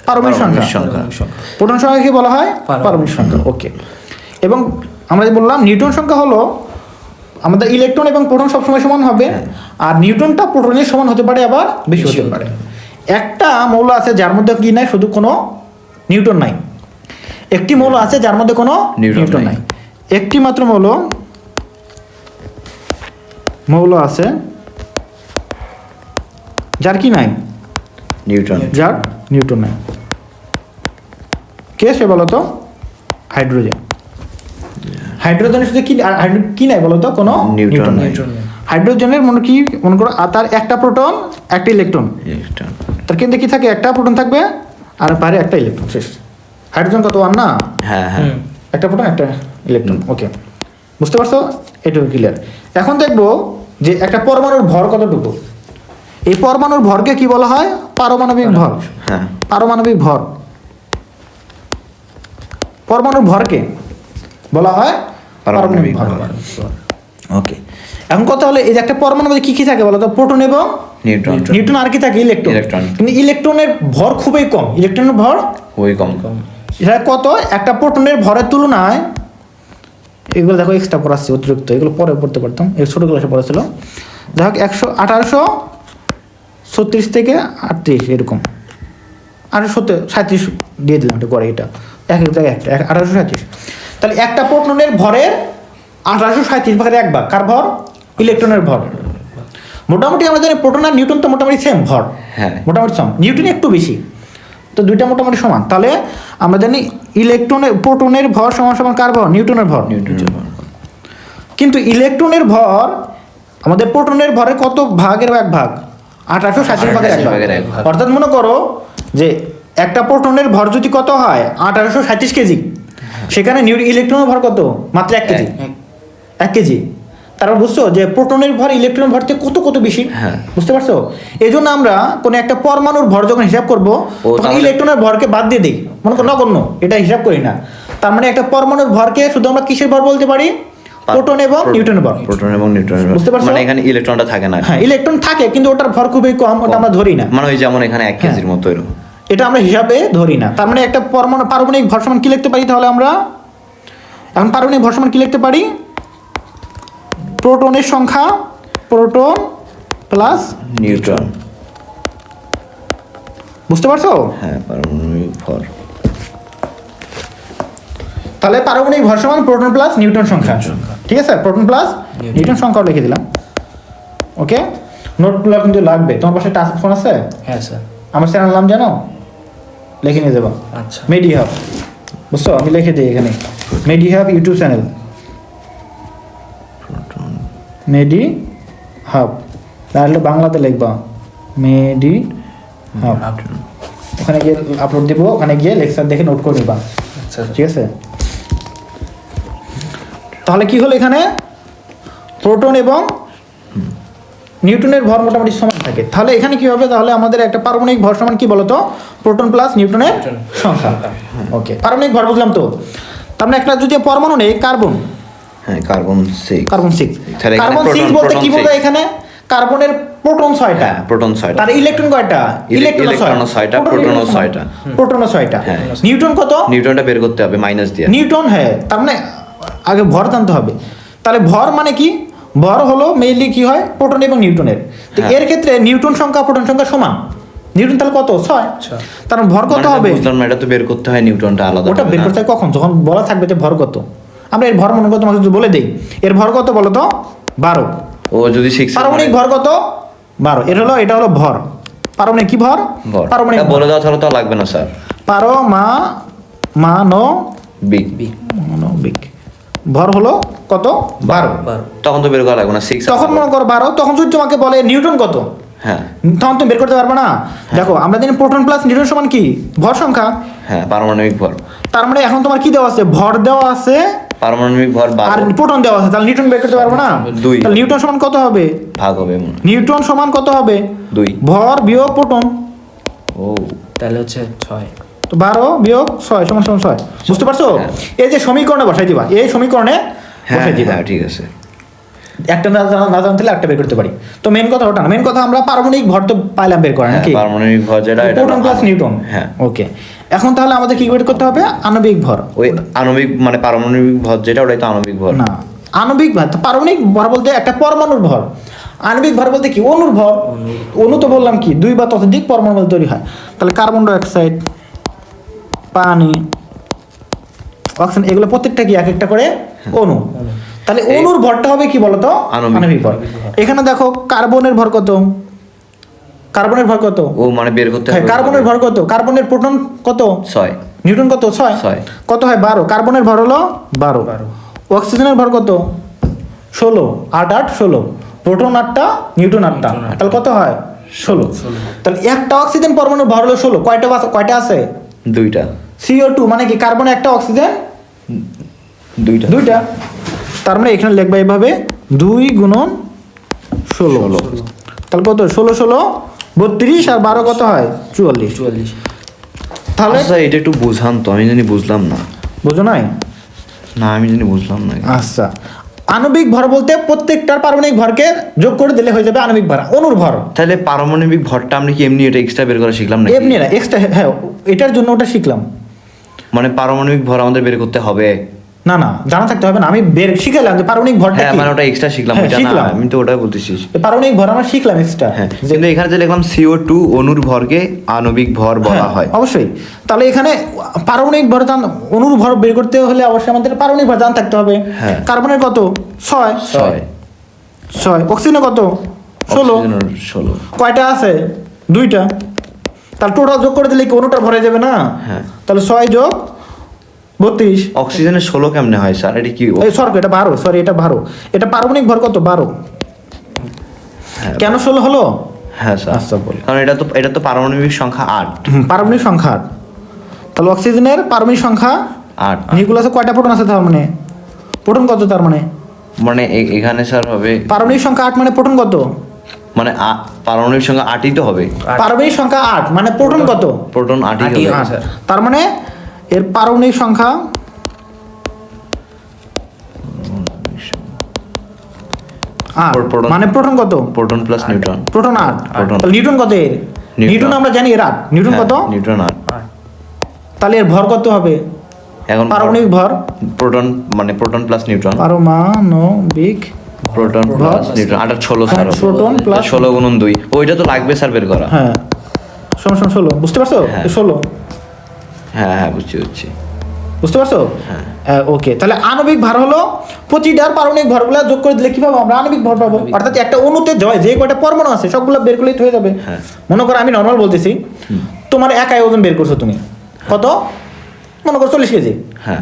পারমাণবিক সংখ্যা। প্রোটন সংখ্যা কি বলা হয়? পারমাণবিক সংখ্যা। ওকে। এবং আমরা যে বললাম নিউটন সংখ্যা হলো আমাদের ইলেকট্রন এবং প্রোটন সবসময় সমান হবে, আর নিউটনটা প্রোটনের সমান হতে পারে, আবার বেশি হতে পারে। একটা মৌল আছে যার মধ্যে কি নাই? শুধু কোনো নিউটন নাই। একটি মৌল আছে যার মধ্যে কোনো নিউটন নাই। একটি মাত্র মৌল আছে যার কি নাই? নিউটন। যার নিউটন নাই। কে সে বলতো? হাইড্রোজেন। হাইড্রোজেনের সাথে কি নাই বলতো? কোনো নিউটন নাই। হাইড্রোজেনের মনে করো তার একটা প্রোটন একটা ইলেকট্রন। তার কেন্দ্রে কি থাকে? একটা প্রোটন থাকবে আর বাইরে একটা ইলেকট্রন, শেষ। হাইড্রোজেন কত? 1 না? হ্যাঁ হ্যাঁ, একটা প্রোটন একটা ইলেকট্রন। ওকে, বুঝতে পারছো? এটুকু ক্লিয়ার। এখন দেখবো যে একটা পরমাণুর ভর কতটুকু। এই পরমাণুর ভরকে কি বলা হয়? পারমাণবিক ভর। হ্যাঁ, পারমাণবিক ভর। পরমাণুর ভরকে বলা হয় পারমাণবিক ভর। ওকে, এখন কথা হলো এই যে একটা পরমাণুর মধ্যে কি কি থাকে বলতো? প্রোটন এবং নিউট্রন, আর কি থাকে? ইলেকট্রন। কিন্তু ইলেকট্রনের ভর খুবই কম। ইলেকট্রনের ভর খুবই কম। এটা কত? একটা প্রোটনের ভরের তুলনায়, এগুলো দেখো এক্সট্রা পড়াচ্ছি অতিরিক্ত, এগুলো পরে পড়তে পারতাম, ছোটো ক্লাসে পড়েছিল। দেখো 1836 থেকে 38 এরকম, 1837 দিয়ে দিলাম এটা করে। এটা এক জায়গায় একটা 1837। তাহলে একটা প্রোটনের ভরের 1837 ভাগের 1 ভাগ কার ভর? ইলেকট্রনের ভর। মোটামুটি আমরা জানি প্রোটন আর নিউটন তো মোটামুটি সেম ভর, মোটামুটি সমান। নিউটন একটু বেশি, তো দুইটা মোটামুটি সমান। তাহলে আমরা জানি প্রোটনের ভর সমান সমান কার ভর? নিউটনের ভর। কিন্তু ইলেকট্রনের ভর আমাদের প্রোটনের ভরের কত ভাগের এক ভাগ? 1837 ভাগের এক ভাগ। অর্থাৎ মনে করো যে একটা প্রোটনের ভর যদি কত হয় 1837 কেজি, সেখানে ইলেকট্রনের ভর কত? মাত্র 1 কেজি। 1 কেজি। তারপর বুঝছো যে প্রোটনের ভর ইলেকট্রনের ভর থেকে কত কত বেশি? বুঝতে পারছো? এই জন্য আমরা কোনো একটা পরমাণুর ভর যখন হিসাব করবো তখন ইলেকট্রনের ভরকে বাদ দিয়ে দিই, মনে করো নগণ্য, এটা হিসাব করি না। তার মানে একটা পরমাণুর ভরকে শুধু আমরা কিসের ভর বলতে পারি? প্রোটন এবং নিউট্রনের ভর। প্রোটন এবং নিউট্রনের ভর। বুঝতে পারছো? মানে এখানে ইলেকট্রনটা থাকে না। হ্যাঁ, ইলেকট্রন থাকে কিন্তু ওটার ভর খুবই কম, ওটা আমরা ধরি না। মানে ওই যেমন এখানে 1 কেজির মতো এরকম। এটা আমরা হিসাবে ধরি না। তার মানে একটা পারমাণবিক ভর সমান কি লিখতে পারি তাহলে আমরা? এখন পারমাণবিক ভর সমান কি লিখতে পারি? প্রোটনের সংখ্যা, প্রোটন প্লাস নিউট্রন। বুঝতে পারছো? হ্যাঁ, পারমাণবিক ভর। তাহলে পারমাণবিক ভর সমান প্রোটন প্লাস নিউটন সংখ্যা। ঠিক আছে, প্রোটন প্লাস নিউটন সংখ্যাও লিখে দিলাম। ওকে, নোটগুলো কিন্তু লাগবে। তোমার পাশে টাচ ফোন আছে? হ্যাঁ স্যার। আমার চ্যানেল নাম জানো? লিখে নিয়ে যাবো। আচ্ছা। মেডি হাব, বুঝছো? আমি লিখে দিই এখানে মেডি হাব ইউটিউব চ্যানেল, মেডি হাব। তাহলে বাংলাতে লিখবা মেডি হাব। ওখানে গিয়ে আপলোড দিব, ওখানে গিয়ে লেকচার দেখে নোট করে নিবা। আচ্ছা, ঠিক আছে? তাহলে কি হলো এখানে? প্রোটন এবং নিউটনের ভর মোটামুটি সমান থাকে। তাহলে এখানে কি হবে? তাহলে আমাদের একটা পারমাণবিক ভর সমান কি বলতো? প্রোটন প্লাস নিউটনের সংখ্যা। ওকে, পারমাণবিক ভর বুঝলাম তো। তার মানে একটা যদি পরমাণু নেই, কার্বন, হ্যাঁ, কার্বন 6। কার্বন 6। তাহলে এখানে কার্বন 6 বলতে কি বলবো? এখানে কার্বনের প্রোটন 6টা। হ্যাঁ, প্রোটন 6টা। তার ইলেকট্রন কয়টা? ইলেকট্রন 6টা, প্রোটনও 6টা। প্রোটনও 6টা। হ্যাঁ। নিউটন কত? নিউটনটা বের করতে হবে মাইনাস দিয়ে। নিউটন, হ্যাঁ। তার মানে আগে ভর জানতে হবে। তাহলে ভর মানে কি? ভর হলো মেইনলি কি হয়? প্রোটন এবং নিউটনের। তো এর ক্ষেত্রে নিউটন সংখ্যা প্রোটন সংখ্যা সমান। নিউটন তাহলে কত? 6। তার ভর কত হবে? বুঝলাম না, এটা তো বের করতে হয় নিউটনটা আলাদা। ওটা বের করতে হয় কখন? যখন বলা থাকবে যে ভর কত। আমরা এর ভর মনে করো তোমাকে যদি বলে দেই এর ভর কত বলো তো? 12। ও যদি 6 পারমাণবিক ভর কত? 12। এর হলো, এটা হলো ভর। পারমাণবিক কি ভর? পারমাণবিক বলে দাও তাহলে তো লাগবে না স্যার। পারমাণবিক ভর হলো কত? 12। তখন তো বের করা লাগবে না 6। তখন মনে করো 12। তখন যদি তোমাকে বলে নিউটন কত, হ্যাঁ, তখন তুমি বের করতে পারবে না। দেখো আমরা জানি প্রোটন প্লাস নিউটন সমান কি? ভর সংখ্যা। হ্যাঁ, পারমাণবিক ভর। তার মানে এখন তোমার কি দেওয়া আছে? ভর দেওয়া আছে, পারমাণবিক ভর আর 12 প্রোটন দেওয়া আছে। তাহলে নিউটন বের করতে পারবো না। 2। তাহলে নিউটন সমান কত হবে? ভাগ হবে নিউটন সমান কত হবে? 2। ভর বিয়োগ প্রোটন। ও, তাহলে হচ্ছে 6। তো 12 বিয়োগ 6 সমান সমান 6। বুঝতে পারছো? এই যে সমীকরণে বসাই দিবা, এই সমীকরণে বসাই দিবা। হ্যাঁ, ঠিক আছে। একটা না জানতে একটা বের করতে পারি। তো মেন কথা ওটা না, মেন কথা আমরা পারমাণবিক ভর তো পাইলাম বের করা নাকি? পারমাণবিক ভর যেটা, এটা প্রোটন প্লাস নিউটন। হ্যাঁ, ওকে। এখন তাহলে আমাদের কি বের করতে হবে? আণবিক ভর। ওই আণবিক মানে পারমাণবিক ভর যেটা, ওটাই তো আণবিক ভর না, আণবিক ভর। পারমাণবিক ভর বলতে একটা পরমাণুর ভর। আণবিক ভর বলতে কি? অণুর ভর। অণু তো বললাম কি 2 বা ততোধিক পরমাণু তৈরি হয়। তাহলে কার্বন ডাই অক্সাইড, পানি, অক্সিজেন, এগুলো প্রত্যেকটা কি এক একটা করে অণু। তাহলে অণুর ভরটা হবে কি বলতো? আণবিক ভর। এখানে দেখো কার্বনের ভর কত? কার্বনের ভর কত? ও মানে বের করতে হ্যাঁ, হবে। কার্বনের ভর কত? কার্বনের প্রোটন কত? 6। নিউটন কত? 6। 6 কত হয়? 12। কার্বনের ভর হলো 12। অক্সিজেনের ভর কত? 16। 8 8 16। প্রোটন 8টা, নিউটন 8টা। তাহলে কত হয়? 16। তাহলে একটা অক্সিজেন পরমাণুর ভর হলো 16। কয়টা আছে? 2টা। CO2 মানে কি? কার্বনে একটা, অক্সিজেন 2টা। তার মানে এখানে লিখবা এইভাবে 2 গুণন 16। তাহলে কত? 16 16 32 আর 12 কত হয়? 44। তাহলে আচ্ছা, এটা একটু বুঝান তো, আমি জানি বুঝলাম না। বুঝো নাই? না, আমি জানি বুঝলাম না। আচ্ছা, আণবিক ভর বলতে প্রত্যেকটার পারমাণবিক ভরকে যোগ করে দিলে হয়ে যাবে আণবিক ভর, অণুর ভর। তাহলে পারমাণবিক ভরটা আমরা কি এমনি এটা এক্সট্রা বের করা শিখলাম না? এমনি না, এক্সট্রা। হ্যাঁ, এটার জন্য ওটা শিখলাম। মানে পারমাণবিক ভর আমাদের বের করতে হবে? না না, জানা থাকতে হবে না। আমি শিখালাম যে পারমাণবিক ভরটা হ্যাঁ, কি। মানে ওটা এক্সট্রা শিখলাম, হ্যাঁ, এটা না, শিখলাম। আমি তো ওটাই বলতেছি। পারমাণবিক ভর আমরা শিখলাম এক্সট্রা। হ্যাঁ, কিন্তু এখানে যে লিখলাম CO2 অণুর ভরকে আণবিক ভর বলা হয়। অবশ্যই। তাহলে এখানে পারমাণবিক ভর অণুর ভর বের করতে হলে অবশ্যই আমাদের পারমাণবিক ভর জানা থাকতে হবে। হ্যাঁ। কার্বনের কত? 6। 6। অক্সিজেনের কত? 16। কয়টা আছে? 2টা। তাহলে টোটাল যোগ করে দিলে কি অণুটা ভরে যাবে না? হ্যাঁ। তাহলে 6 যোগ 32। অক্সিজেনের 16 কেমনে হয় স্যার? এটা কি? এই সরি এটা 12, সরি এটা 12। এটা পারমাণবিক ভর কত? 12। হ্যাঁ। কেন 16 হলো? হ্যাঁ স্যার, আচ্ছা বলি। কারণ এটা তো পারমাণবিক সংখ্যা 8। পারমাণবিক সংখ্যা 8। তাহলে অক্সিজেনের পারমাণবিক সংখ্যা 8 নিউক্লিয়াসে কয়টা প্রোটন আছে তার মানে? প্রোটন কত তার মানে? মানে এখানে স্যার হবে পারমাণবিক সংখ্যা 8 মানে প্রোটন কত? মানে পারমাণবিক সংখ্যা 8ই তো হবে। পারমাণবিক সংখ্যা 8 মানে প্রোটন কত? প্রোটন 8ই আটই হবে। হবে। স্যার। তার মানে এর পারমাণবিক সংখ্যা 8 প্রোটন- মানে প্রোটন কত? Proton plus neutron. Proton 8। Proton. তাহলে নিউটন কত এর? নিউটন আমরা জানি এর 8। নিউটন কত? নিউট্রন 8। তাহলে এর ভর কত হবে? এখন পারমাণবিক ভর প্রোটন মানে প্রোটন প্লাস নিউট্রন। পারমাণবিক প্রোটন প্লাস নিউট্রন 8 আর 16 স্যার। প্রোটন প্লাস 16 গুণন 2 ওইটা তো লাগবে স্যার বের করা। হ্যাঁ সমান 16 বুঝতে পারছো? হ্যাঁ। 16 হ্যাঁ হ্যাঁ বুঝছি। বুঝতে পারছো? হ্যাঁ। ওকে তাহলে আণবিক ভর হলো প্রতিটার পারমাণবিক ভরগুলো যোগ করে দিলে কি পাবো আমরা? আণবিক ভর পাবো। অর্থাৎ একটা অণুতে যে কয়টা পরমাণু আছে সবগুলো বের করলেই তো হয়ে যাবে। হ্যাঁ। মনে করো আমি নর্মাল বলতেছি, তোমার একাই ওজন বের করছো তুমি কত? মনে করো 40 কেজি। হ্যাঁ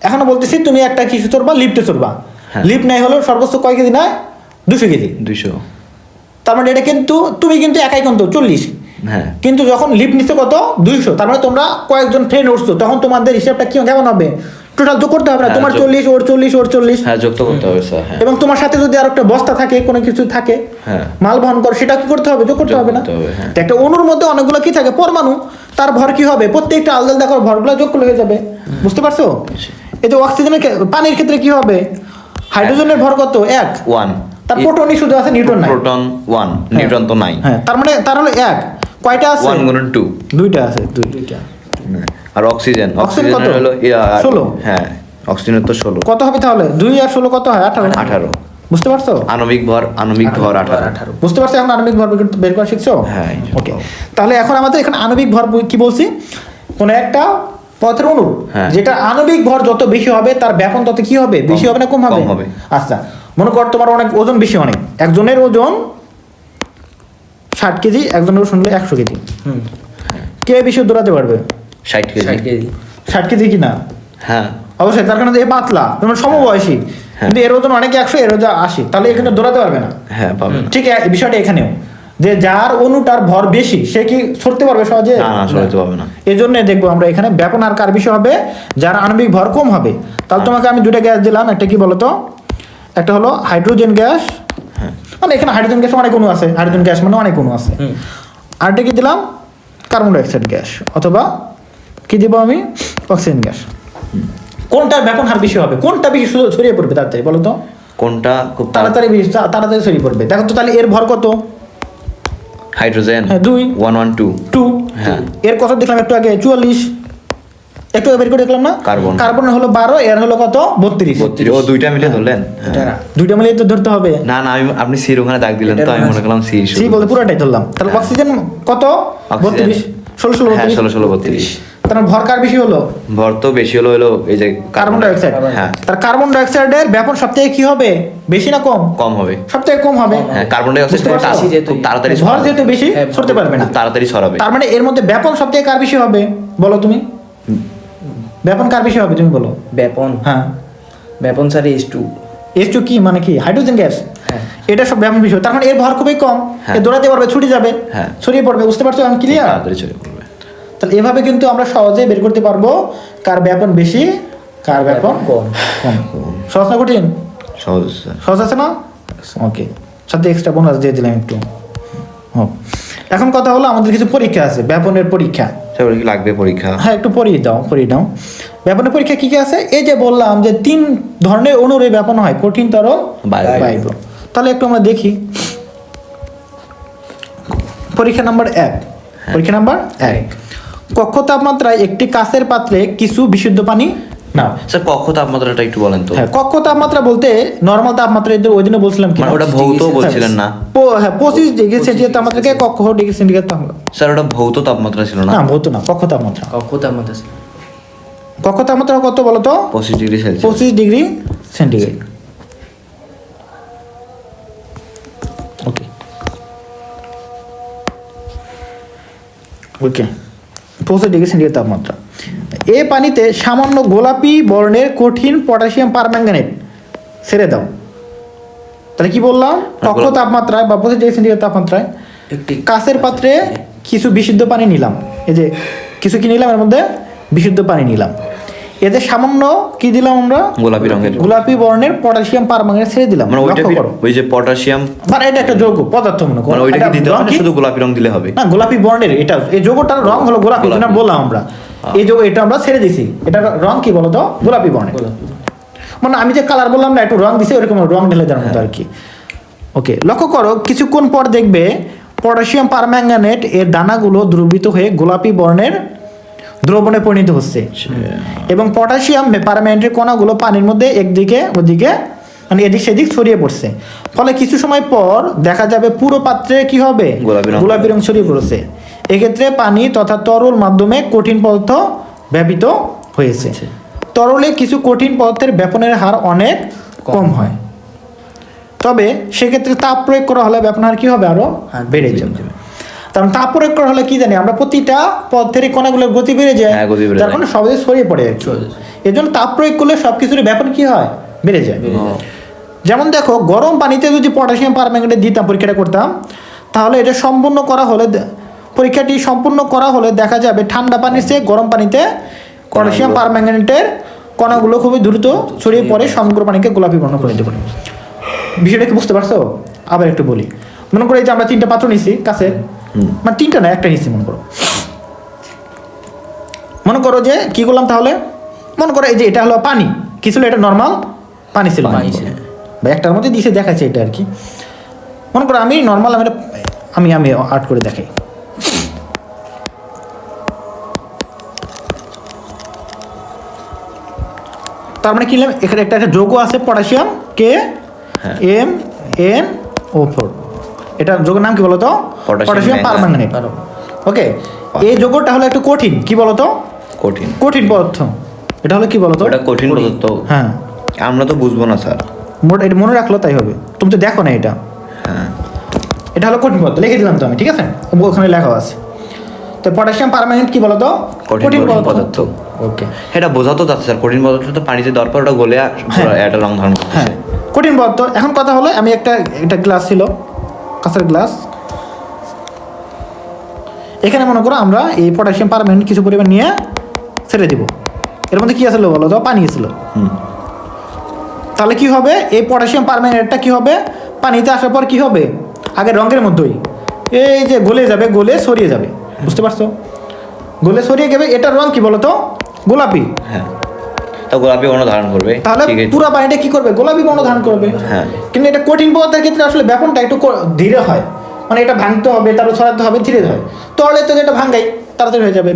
এখনো বলতেছি তুমি একটা কিছু চড়বা, লিফটে চড়বা। হ্যাঁ। লিফট নাই হলো সর্বোচ্চ কয় কেজি নয়? 200 কেজি। 200। তার মানে এটা কিন্তু তুমি কিন্তু একাই কিন্তু 40, হ্যাঁ কিন্তু যখন লিফট নিচ্ছে কত? 200। তার মানে তোমরা কয়েকজন ট্রেন উঠছো, তখন তোমাদের হিসাবটা কি কেমন হবে? টোটাল যোগ করতে হবে না? হ্যাঁ, তোমার যোগ। 40 ওর 40 ওর 40। হ্যাঁ যুক্ত করতে হবে স্যার। হ্যাঁ এবং তোমার সাথে যদি আর একটা বস্তা থাকে, কোনো কিছু থাকে, হ্যাঁ। মাল বহন করো, সেটা কি করতে হবে? যোগ করতে যোগ হবে না? করতে হবে, হ্যাঁ। তো একটা অণুর মধ্যে অনেকগুলো কি থাকে? পরমাণু। তার ভর কি হবে? প্রত্যেকটা আলাদা আলাদা করে ভরগুলো যোগ করলে হয়ে যাবে। বুঝতে পারছো? এই যে অক্সিজেনের পানির ক্ষেত্রে কি হবে? হাইড্রোজেনের ভর কত? 1। 1। তার প্রোটনই শুধু আছে, নিউট্রন নাই। প্রোটন 1 নিউট্রন তো নাই। হ্যাঁ তার মানে তার হলো 1। কয়টা আছে? 1 গুণন 2। দুইটা আছে, দুইটা। আর অক্সিজেন অক্সিজেন কত? হলো 16। হ্যাঁ অক্সিজেনের তো 16। কত হবে তাহলে? 2 আর 16 কত হয়? 18। 18। বুঝতে পারছো? আণবিক ভর 18। বুঝতে পারছো এখন আণবিক ভর বের করা শিখছো? হ্যাঁ, এই জন্য। ওকে তাহলে এখন আমাদের এখানে আণবিক ভর কি বলছি? কোন একটা পদার্থের অণু হ্যাঁ। যেটা আণবিক ভর যত বেশি হবে তার ব্যাপন তত কি হবে? বেশি হবে না কম হবে? কম হবে। আচ্ছা মনে কর তোমার অনেক ওজন বেশি, অনেক একজনের ওজন 60 কেজি, একজনের ওজন হলো 100 কেজি। কে বেশি দৌড়াতে পারবে? 60 কেজি। 60 কেজি। 60 কেজি কি না? হ্যাঁ অবশ্যই, তার কারণে এ পাতলা, তোমার সমবয়সী, কিন্তু এর ওজন অনেকে 100, এর ওজন 80, তাহলে এখানে দৌড়াতে পারবে না। হ্যাঁ পাবে না। ঠিক এই বিষয়টা এখানেও, যে যার অণুটার ভর বেশি সে কি ছড়তে পারবে সহজে? না না সরাতে পাবে না। এই জন্য দেখবো আমরা এখানে ব্যাপন আর কার বিষয় হবে? যার আণবিক ভর কম হবে। তাহলে তোমাকে আমি দুটো গ্যাস দিলাম, একটা কি বলতো? একটা হলো হাইড্রোজেন গ্যাস, মানে এখানে হাইড্রোজেন গ্যাস অনেক অণু আছে, হাইড্রোজেন গ্যাস মানে অনেক অণু আছে। আরেকটা কি দিলাম? কার্বন ডাইঅক্সাইড গ্যাস, অথবা কি দিব আমি? Oxygen gas. কোনটার ব্যাপন হার বেশি হবে? কোনটা বেশি ছড়িয়ে পড়বে তাড়াতাড়ি বলো তো? কোনটা খুব তাড়াতাড়ি ছড়িয়ে পড়বে? দেখো তো তাহলে এর ভর কত? হাইড্রোজেন হ্যাঁ, 2 112। 2। হ্যাঁ। এর কত দেখলাম একটু আগে? 44। একটু বের করে দেখলাম না? কার্বন। কার্বন হলো 12, এর হলো কত? 32। 32। ও দুইটা মিলে ধরলেন? হ্যাঁ। দুইটা মিলিয়ে তো ধরতে হবে। না না আপনি সির ওখানে দাগ দিলেন তো আমি মনে করলাম সি সি বলতে পুরোটাই ধরলাম। তাহলে অক্সিজেন কত? অক্সিজেন। 32। 16 হ্যাঁ 32। 16 32। তার ভর কার বেশি হলো? ভর তো বেশি হলো এই যে কার্বন ডাইঅক্সাইড। হ্যাঁ তার কার্বন ডাইঅক্সাইডের ব্যাপন সবথেকে কি হবে? বেশি না কম? কম হবে। সবথেকে কম হবে। হ্যাঁ কার্বন ডাই বুঝতে অক্সাইড পারছো? খুব তাড়াতাড়ি ভর যেহেতু বেশি ছড়তে পারবে না, খুব তাড়াতাড়ি ছড়াবে। তার মানে এর মধ্যে ব্যাপন সবথেকে কার বেশি হবে বলো তুমি? ব্যাপন কার বেশি হবে তুমি বলো? ব্যাপন হ্যাঁ ব্যাপন স্যার H2। H2 কি মানে কি? Hydrogen gas. হ্যাঁ। এটা সব ব্যাপন বিষয়, তার মানে এর ভর খুবই কম। হ্যাঁ। এ দৌড়াতে পারবে, ছুটে যাবে, হ্যাঁ। ছড়িয়ে পড়বে। বুঝতে পারছো? আমি ক্লিয়ার? তাড়াতাড়ি ছড়িয়ে পড়বে। তাহলে এভাবে কিন্তু আমরা সহজে বের করতে পারবো কার ব্যাপন বেশি, কার ব্যাপন কম। কম। সহজ না কঠিন? সহজ স্যার। সহজ আছে না? ওকে, সাথে এক্সট্রা বোনাস দিয়ে দিলাম একটু। হোক, এখন কথা হলো আমাদের কিছু পরীক্ষা আছে, ব্যাপনের পরীক্ষা। স্যার কি লাগবে পরীক্ষা? হ্যাঁ একটু পড়িয়ে দাও। ব্যাপনের পরীক্ষা কি কি আছে? এই যে বললাম যে 3 ধরনের অণুর এই ব্যাপন হয়, কঠিন, তরল, বায়ু। তাহলে একটু আমরা দেখি পরীক্ষা নাম্বার 1। পরীক্ষা নাম্বার 1, কক্ষ তাপমাত্রায় একটি কাঁচের পাত্রে কিছু বিশুদ্ধ পানি নাও। স্যার কক্ষ তাপমাত্রাটা একটু বলেন তো। হ্যাঁ, কক্ষ তাপমাত্রা বলতে নরমাল তাপমাত্রা, এদের ওই দিনে বলছিলাম কি? মানে ওটা ভৌত বলছিলেন না? হ্যাঁ 25 ডিগ্রি সেন্টিগ্রেড তাপমাত্রাকে কক্ষ ডিগ্রি সেন্টিগ্রেড তাপমাত্রা। স্যার ওটা ভৌত তাপমাত্রা ছিল না? না ভৌত না, কক্ষ তাপমাত্রা। কক্ষ তাপমাত্রা স্যার। কক্ষ তাপমাত্রা কত বলো তো? 25 degree Celsius. 25 degree centigrade. Okay 25 degree centigrade তাপমাত্রা। এ পানিতে সামান্য গোলাপি বর্ণের কঠিন পটাশিয়াম পারম্যাঙ্গানেট ছেড়ে দাও। তাহলে কি বললাম, কক্ষ তাপমাত্রায় বা 25 ডিগ্রি সেন্টিগ্রেড তাপমাত্রায় একটি কাঁচের পাত্রে কিছু বিশুদ্ধ পানি নিলাম। এই যে কিছু কি নিলাম, এর মধ্যে বিশুদ্ধ পানি নিলাম। এতে সামান্য কি দিলাম আমরা, গোলাপি রঙের, গোলাপি বর্ণের পটাশিয়াম পারম্যাঙ্গানেট ছেড়ে দিলাম। মানে ওইটা লক্ষ্য করো, ওই যে পটাশিয়াম, মানে এটা একটা যৌগ পদার্থ মনে করো, মানে ওইটা কি এটা দিতে রং হবে না, কি? শুধু গোলাপি রং দিলে হবে? না, গোলাপি বর্ণের এটা, এই যৌগটার রং হলো গোলাপি, যেটা বললাম আমরা। এই যৌগ এটা আমরা ছেড়ে দিছি, এটা রং কি বলতো, গোলাপি বর্ণের। মানে আমি যে কালার বললাম না, একটু রং দিছি, ওরকম রং ঢেলে দেওয়ার মতো আর কি। ওকে, লক্ষ্য করো, কিছুক্ষণ পর দেখবে পটাশিয়াম পারম্যাঙ্গানেট এর দানাগুলো দ্রবীভূত হয়ে গোলাপি বর্ণের দ্রবণে পরিণত হচ্ছে, এবং পটাশিয়াম পারম্যাঙ্গানেটের কণাগুলো পানির মধ্যে একদিকে ওদিকে মানে এদিক সেদিক ছড়িয়ে পড়ছে। ফলে কিছু সময় পর দেখা যাবে পুরো পাত্রে কি হবে, গোলাপি রং ছড়িয়ে পড়ছে। এক্ষেত্রে পানি তথা তরল মাধ্যমে কঠিন পদার্থ ব্যাপিত হয়েছে। তরলে কিছু কঠিন পদার্থের ব্যাপনের হার অনেক কম হয়, তবে সেক্ষেত্রে তাপ প্রয়োগ করা হলে ব্যাপন হার কি হবে, আরো বেড়ে যাবে। কারণ তাপ প্রয়োগ করা হলে কি জানি আমরা, প্রতিটা পদার্থের কণাগুলোর গতি বেড়ে যায়, যার কারণে সবই ছড়িয়ে পড়ে আর কি। এর জন্য তাপ প্রয়োগ করলে সবকিছুর ব্যাপন কি হয়, বেড়ে যায়। যেমন দেখো, গরম পানিতে যদি পটাশিয়াম পারম্যাঙ্গানেট দিতাম, পরীক্ষাটা করতাম, তাহলে এটা সম্পূর্ণ করা হলে, পরীক্ষাটি সম্পূর্ণ করা হলে দেখা যাবে ঠান্ডা পানির চেয়ে গরম পানিতে পটাশিয়াম পারম্যাঙ্গানেটের কণাগুলো খুবই দ্রুত ছড়িয়ে পড়ে, সমগ্র পানিকে গোলাপি বর্ণ করে দিতে পারে। বিষয়টা কি বুঝতে পারছো? আবার একটু বলি, মনে করো এই যে আমরা 3টা পাত্র নিছি কাছে, মানে 3টা না, একটা নিছি মনে করো। মনে করো যে কি করলাম তাহলে, মনে করো এই যে এটা হলো পানি, কি ছিল, এটা নর্মাল পানি ছিল, বা একটার মধ্যে দিছে দেখাচ্ছে এটা আর কি। মনে করো আমি নর্মাল, আমি আর্ট করে দেখাই। তার মানে কি, এখানে একটা যৌগ আছে পটাশিয়াম কে MnO4, এটা যৌগের নাম কি বলতো, পটাশিয়াম পারম্যাঙ্গানেট। ওকে, এই যৌগটা হলো একটু কঠিন, কি বলতো, কঠিন পদার্থ। এটা হলো কি বলতো, এটা কঠিন পদার্থ। হ্যাঁ, আমরা তো বুঝবো না স্যার, এটা মনে রাখলো তাই হবে, তুমি তো দেখো না এটা। হ্যাঁ, এটা হলো কঠিন পদার্থ, লিখে দিলাম তো আমি, ঠিক আছে, ওখানে লেখা আছে। তো পটাশিয়াম পারম্যাঙ্গানেট কি বলতো, কঠিন পদার্থ। ওকে, এটা বোঝা তো যাচ্ছে স্যার, কঠিন পদার্থ তো পানিতে দেওয়ার পর ওটা গলে একটা রং ধারণ করছে। হ্যাঁ, কঠিন পদার্থ। এখন কথা হলো, আমি একটা গ্লাস ছিল, কাঁচের গ্লাস, এখানে মনে করো আমরা এই পটাশিয়াম পারম্যাঙ্গানেট কিছু পরিমাণ নিয়ে ছেড়ে দিব। এর মধ্যে কি আসলো বলো তো, পানি ছিল। তাহলে কি হবে, এই পটাশিয়াম পারম্যাঙ্গানেটটা কি হবে, পানিতে আসার পর কি হবে, আগে রঙের মধ্যেই এই যে গলে যাবে, গলে ছড়িয়ে যাবে, বুঝতে পারছো, গলে ছড়িয়ে যাবে। এটার রং কি বলতো, গোলাপি। হ্যাঁ, তো গোলাপি বর্ণ ধারণ করবে। তাহলে পুরো পানিটা কি করবে, গোলাপি বর্ণ ধারণ করবে। হ্যাঁ, কিন্তু এটা কঠিন পদার্থের ক্ষেত্রে আসলে ব্যাপনটা একটু ধীরে হয়, মানে এটা ভাঙতে হবে, তারপর ছড়াতে হবে, ধীরে হয়। তরলে তো এটা ভাঙাই তাড়াতাড়ি হয়ে যাবে,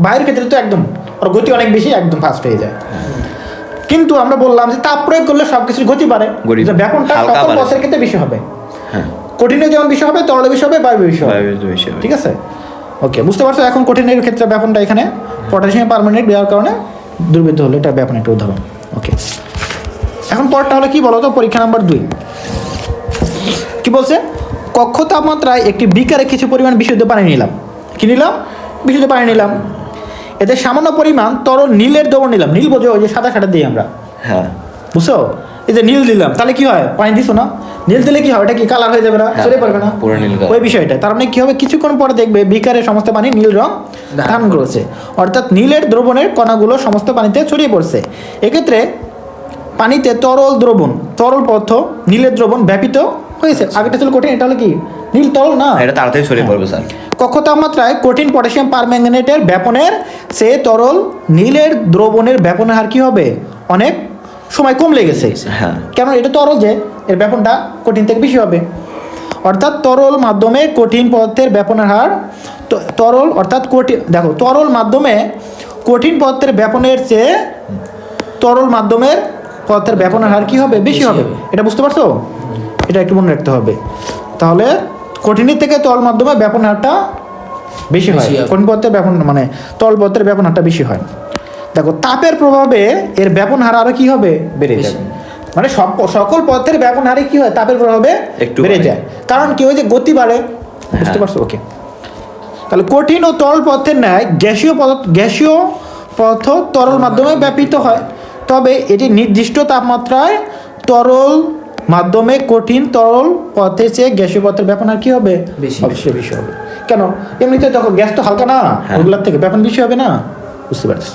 বাইরের ক্ষেত্রে তো একদম ওর গতি অনেক বেশি, একদম ফাস্ট হয়ে যায়। কিন্তু আমরা বললাম যে তাপ প্রয়োগ করলে সবকিছুর গতি বাড়ে, ব্যাপনটা সকল পদার্থের ক্ষেত্রে বেশি হবে। কঠিনের যেমন বেশি হবে, তরলে বেশি হবে, বায়ু বেশি হবে, ঠিক আছে। ওকে, বুঝতে পারছো এখন কঠিনের ক্ষেত্রে ব্যাপনটা এখানে পটাশিয়াম পারম্যাঙ্গানেট দেওয়ার কারণে দুর্বৃত্ত হলো, এটা ব্যাপন একটা উদাহরণ। ওকে, এখন পরটা হলো কি বলতো, পরীক্ষা নাম্বার 2 কি বলছে, কক্ষ তাপমাত্রায় একটি বিকারে কিছু পরিমাণ বিশুদ্ধ পানি নিলাম। কি নিলাম, বিশুদ্ধ পানি নিলাম। এতে সামান্য পরিমাণ তরল নীলের দ্রবণ নিলাম। নীল বোঝো, ওই যে সাদা সাদা দিই আমরা, হ্যাঁ, বুঝছো, এই যে নীল দিলাম, তাহলে কি হয়, পানি দিছো না, নীল দিলে কি হবে, এটা কি কালার হয়ে যাবে না, চলে পারবে না, ওই বিষয়টা। তার মানে কি হবে, কিছুক্ষণ পরে দেখবে বিকারের সমস্ত পানি নীল রং ধারণ করেছে, অর্থাৎ নীলের দ্রবণের কণাগুলো সমস্ত পানিতে ছড়িয়ে পড়ছে। এক্ষেত্রে পানিতে তরল পদার্থ নীলের দ্রবণ ব্যাপিত হয়েছে। আগেটা ছিল কঠিন, এটা হলো কি নীল তরল না, এটা তাড়াতাড়ি ছড়িয়ে পড়বে স্যার। কক্ষ তাপমাত্রায় কঠিন পটাশিয়াম পারম্যাঙ্গানেটের ব্যাপনের সে তরল নীলের দ্রবণের ব্যাপনের হার কি হবে, অনেক সময় কম লেগেছে। হ্যাঁ, কেন, এটা তরল যে, এর ব্যাপনটা কঠিন থেকে বেশি হবে। অর্থাৎ তরল মাধ্যমে কঠিন পদার্থের ব্যাপনের হার, তরল অর্থাৎ কঠিন, দেখো তরল মাধ্যমে কঠিন পদার্থের ব্যাপনের চেয়ে তরল মাধ্যমের পদার্থের ব্যাপনের হার কি হবে, বেশি হবে। এটা বুঝতে পারছো, এটা একটু মনে রাখতে হবে। তাহলে কঠিনের থেকে তরল মাধ্যমে ব্যাপন হারটা বেশি হয়, কঠিন পদার্থের ব্যাপন মানে তরল পদার্থের ব্যাপন হারটা বেশি হয়। দেখো তাপের প্রভাবে এর ব্যাপন হার আরো কি হবে, বেড়ে যাবে। মানে সকল পদার্থের ব্যাপন হারে কি হয়, তাপের প্রভাবে বেড়ে যায়, কারণ কি, ওই যে গতি বাড়ে, বুঝতে পারছো। ওকে, তাহলে কঠিন ও তরল পদার্থের ন্যায় গ্যাসীয় পথ তরল মাধ্যমে ব্যাপিত হয়, তবে এটি নির্দিষ্ট তাপমাত্রায় তরল মাধ্যমে কঠিন তরল পথের চেয়ে গ্যাসীয় পথের ব্যাপন আর কি হবে? বেশি। অবশ্যই বেশি হবে। কেন? এমনিতে যখন গ্যাস তো হালকা না, ওগুলোর থেকে ব্যাপন বেশি হবে না? বুঝতে পারছিস?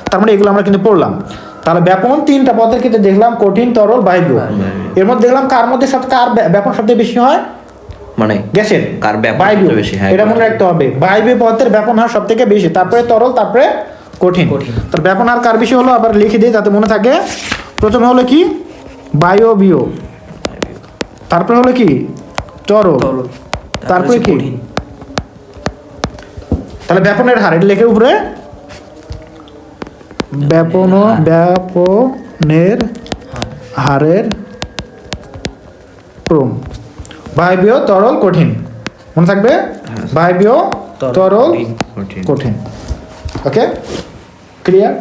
তার মানে এগুলো আমরা কিন্তু পড়লাম। তাহলে ব্যাপন তিনটা পথের ক্ষেত্রে দেখলাম, কঠিন, তরল, বায়বীয়। এর মধ্যে দেখলাম কার মধ্যে কার ব্যাপন সবচেয়ে বেশি হয়? মানে গ্যাসের। কার ব্যাপন বায়বীয়। সবচেয়ে বেশি? হ্যাঁ, এটা মনে রাখতে হবে, বায়বীয় পথের ব্যাপন হার সব থেকে বেশি, তারপরে তরল, তারপরে কঠিন। তার ব্যাপন হার কার বেশি হলো আবার লিখে দিই যাতে মনে থাকে। প্রথমে হলো কি? বায়বীয়, তারপরে হলো কি? তরল, তারপরে কি? তাহলে ব্যাপনের হার এটা লেখে উপরে, ব্যাপনের হারের ক্রম, বায়বীয়, তরল, কঠিন। মনে থাকবে? বায়বীয়, তরল, কঠিন। ওকে, ক্লিয়ার?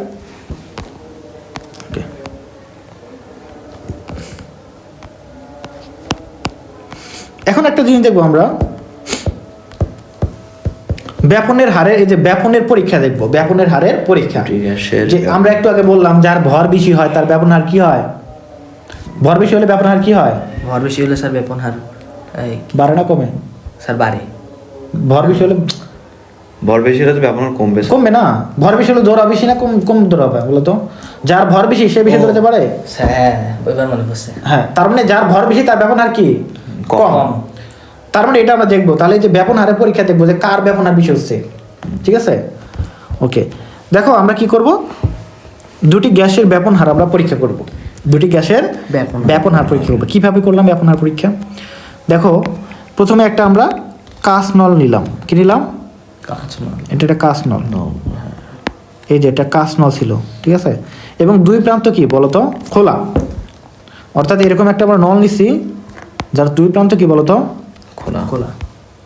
ওকে, এখন একটা জিনিস দেখবো আমরা, ব্যাপনের হারের, এই যে ব্যাপনের পরীক্ষা দেখবো, ব্যাপনের হারের পরীক্ষা। যে আমরা একটু আগে বললাম যার ভর বেশি হয় তার ব্যাপন হার কি হয়? ভর বেশি হলে ব্যাপন হার কি হয়? ভর বেশি হলে স্যার ব্যাপন হার বাড়ে না কমে? স্যার বাড়ে। ভর বেশি হলে, ভর বেশি হলে তো ব্যাপন হার কমবে। কমবে না? ভর বেশি হলে দৌড়া বেশি না কম দৌড়াবে বলো তো? যার ভর বেশি সে বেশি দৌড়াতে পারে। স্যার হ্যাঁ, এবার মনে পড়ছে। হ্যাঁ, তার মানে যার ভর বেশি তার ব্যাপন হার কি? কম। তার মানে এটা আমরা দেখবো, তাহলে যে ব্যাপন হারের পরীক্ষা দেখবো যে কার ব্যাপন হার বেশি হচ্ছে। ঠিক আছে? ওকে, দেখো আমরা কি করব, দুটি গ্যাসের ব্যাপন হার আমরা পরীক্ষা করব। দুটি গ্যাসের ব্যাপন হার পরীক্ষা করবো। কিভাবে করলাম ব্যাপন হার পরীক্ষা? দেখো, প্রথমে একটা আমরা কাঁচ নল নিলাম। কি নিলাম? এটা একটা কাঁচ নল। এই যে এটা কাঁচ নল ছিল, ঠিক আছে? এবং দুই প্রান্ত কি বলতো? খোলা। অর্থাৎ এরকম একটা আমরা নল নিচ্ছি যার দুই প্রান্ত কি বলতো? খোলা।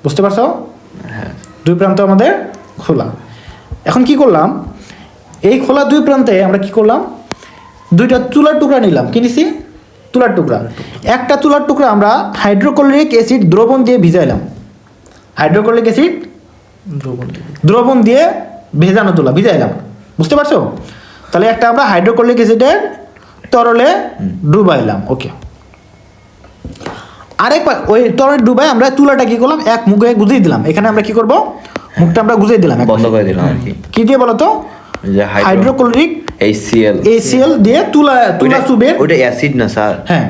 বুঝতে পারছো? হ্যাঁ, দুই প্রান্ত আমাদের খোলা। এখন কি করলাম, এই খোলা দুই প্রান্তে আমরা কি করলাম, দুইটা তুলার টুকরা নিলাম। কি নিছি? তুলার টুকরা। একটা তুলার টুকরা আমরা হাইড্রোক্লোরিক অ্যাসিড দ্রবণ দিয়ে ভিজাইলাম। হাইড্রোক্লোরিক অ্যাসিড দ্রবণ দিয়ে ভেজানো তুলা ভিজাইলাম। বুঝতে পারছো? তাহলে একটা আমরা হাইড্রোক্লোরিক অ্যাসিডের তরলে ডুবাইলাম। ওকে, আরেক ওই তরলে ডুবাই আমরা তুলাটা কি করলাম, এক মুখে গুজিয়ে দিলাম। এখানে আমরা কি করব, মুখটা আমরা গুজিয়ে দিলাম, বন্ধ করে দিলাম আর কি। কি দিয়ে বলো তো? যে হাইড্রোক্লোরিক HCl দিয়ে তুলা চুবের। ওটা অ্যাসিড না স্যার? হ্যাঁ,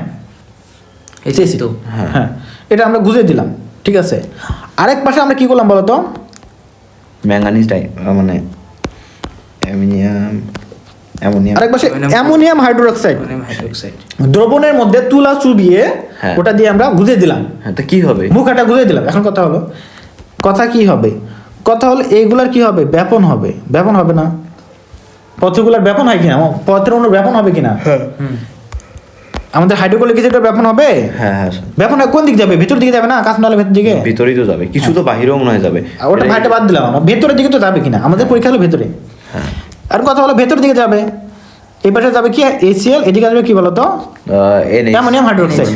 এসিড। হ্যাঁ, এটা আমরা গুজিয়ে দিলাম। ঠিক আছে, আরেক পাশে আমরা কি করলাম বলো তো? ম্যাঙ্গানিজ মানে আরেক পাশে অ্যামোনিয়াম হাইড্রোক্সাইড দ্রবণের মধ্যে তুলা চুবিয়ে ওটা দিয়ে আমরা গুজিয়ে দিলাম। হ্যাঁ, তো কি হবে? মুখটা গুজিয়ে দিলাম। এখন কথা হলো, কথা কি হবে? কথা হলো এইগুলার কি হবে? ব্যাপন হবে। ব্যাপন হবে না? পথগুলার ব্যাপন হয় কিনা? পথের অনুর ব্যাপন হবে কিনা? আমাদের হাইড্রোক্লোরিক অ্যাসিডের ব্যাপন হবে। হ্যাঁ, ব্যাপন কোন দিক যাবে? ভেতর দিকে যাবে না? কাঁচ নলের ভেতর দিকে? ভিতরেই তো যাবে, কিছু তো বাহিরেও মনে হয় যাবে। ওটা ভাইটা বাদ দিলাম আমরা, ভেতরের দিকে তো যাবে কিনা? আমাদের পরীক্ষা হলো ভেতরে। আর কথা হলো ভেতর দিকে যাবে, এই পাশে যাবে কি HCl, এদিকে যাবে কি বলতো? Ammonium hydroxide.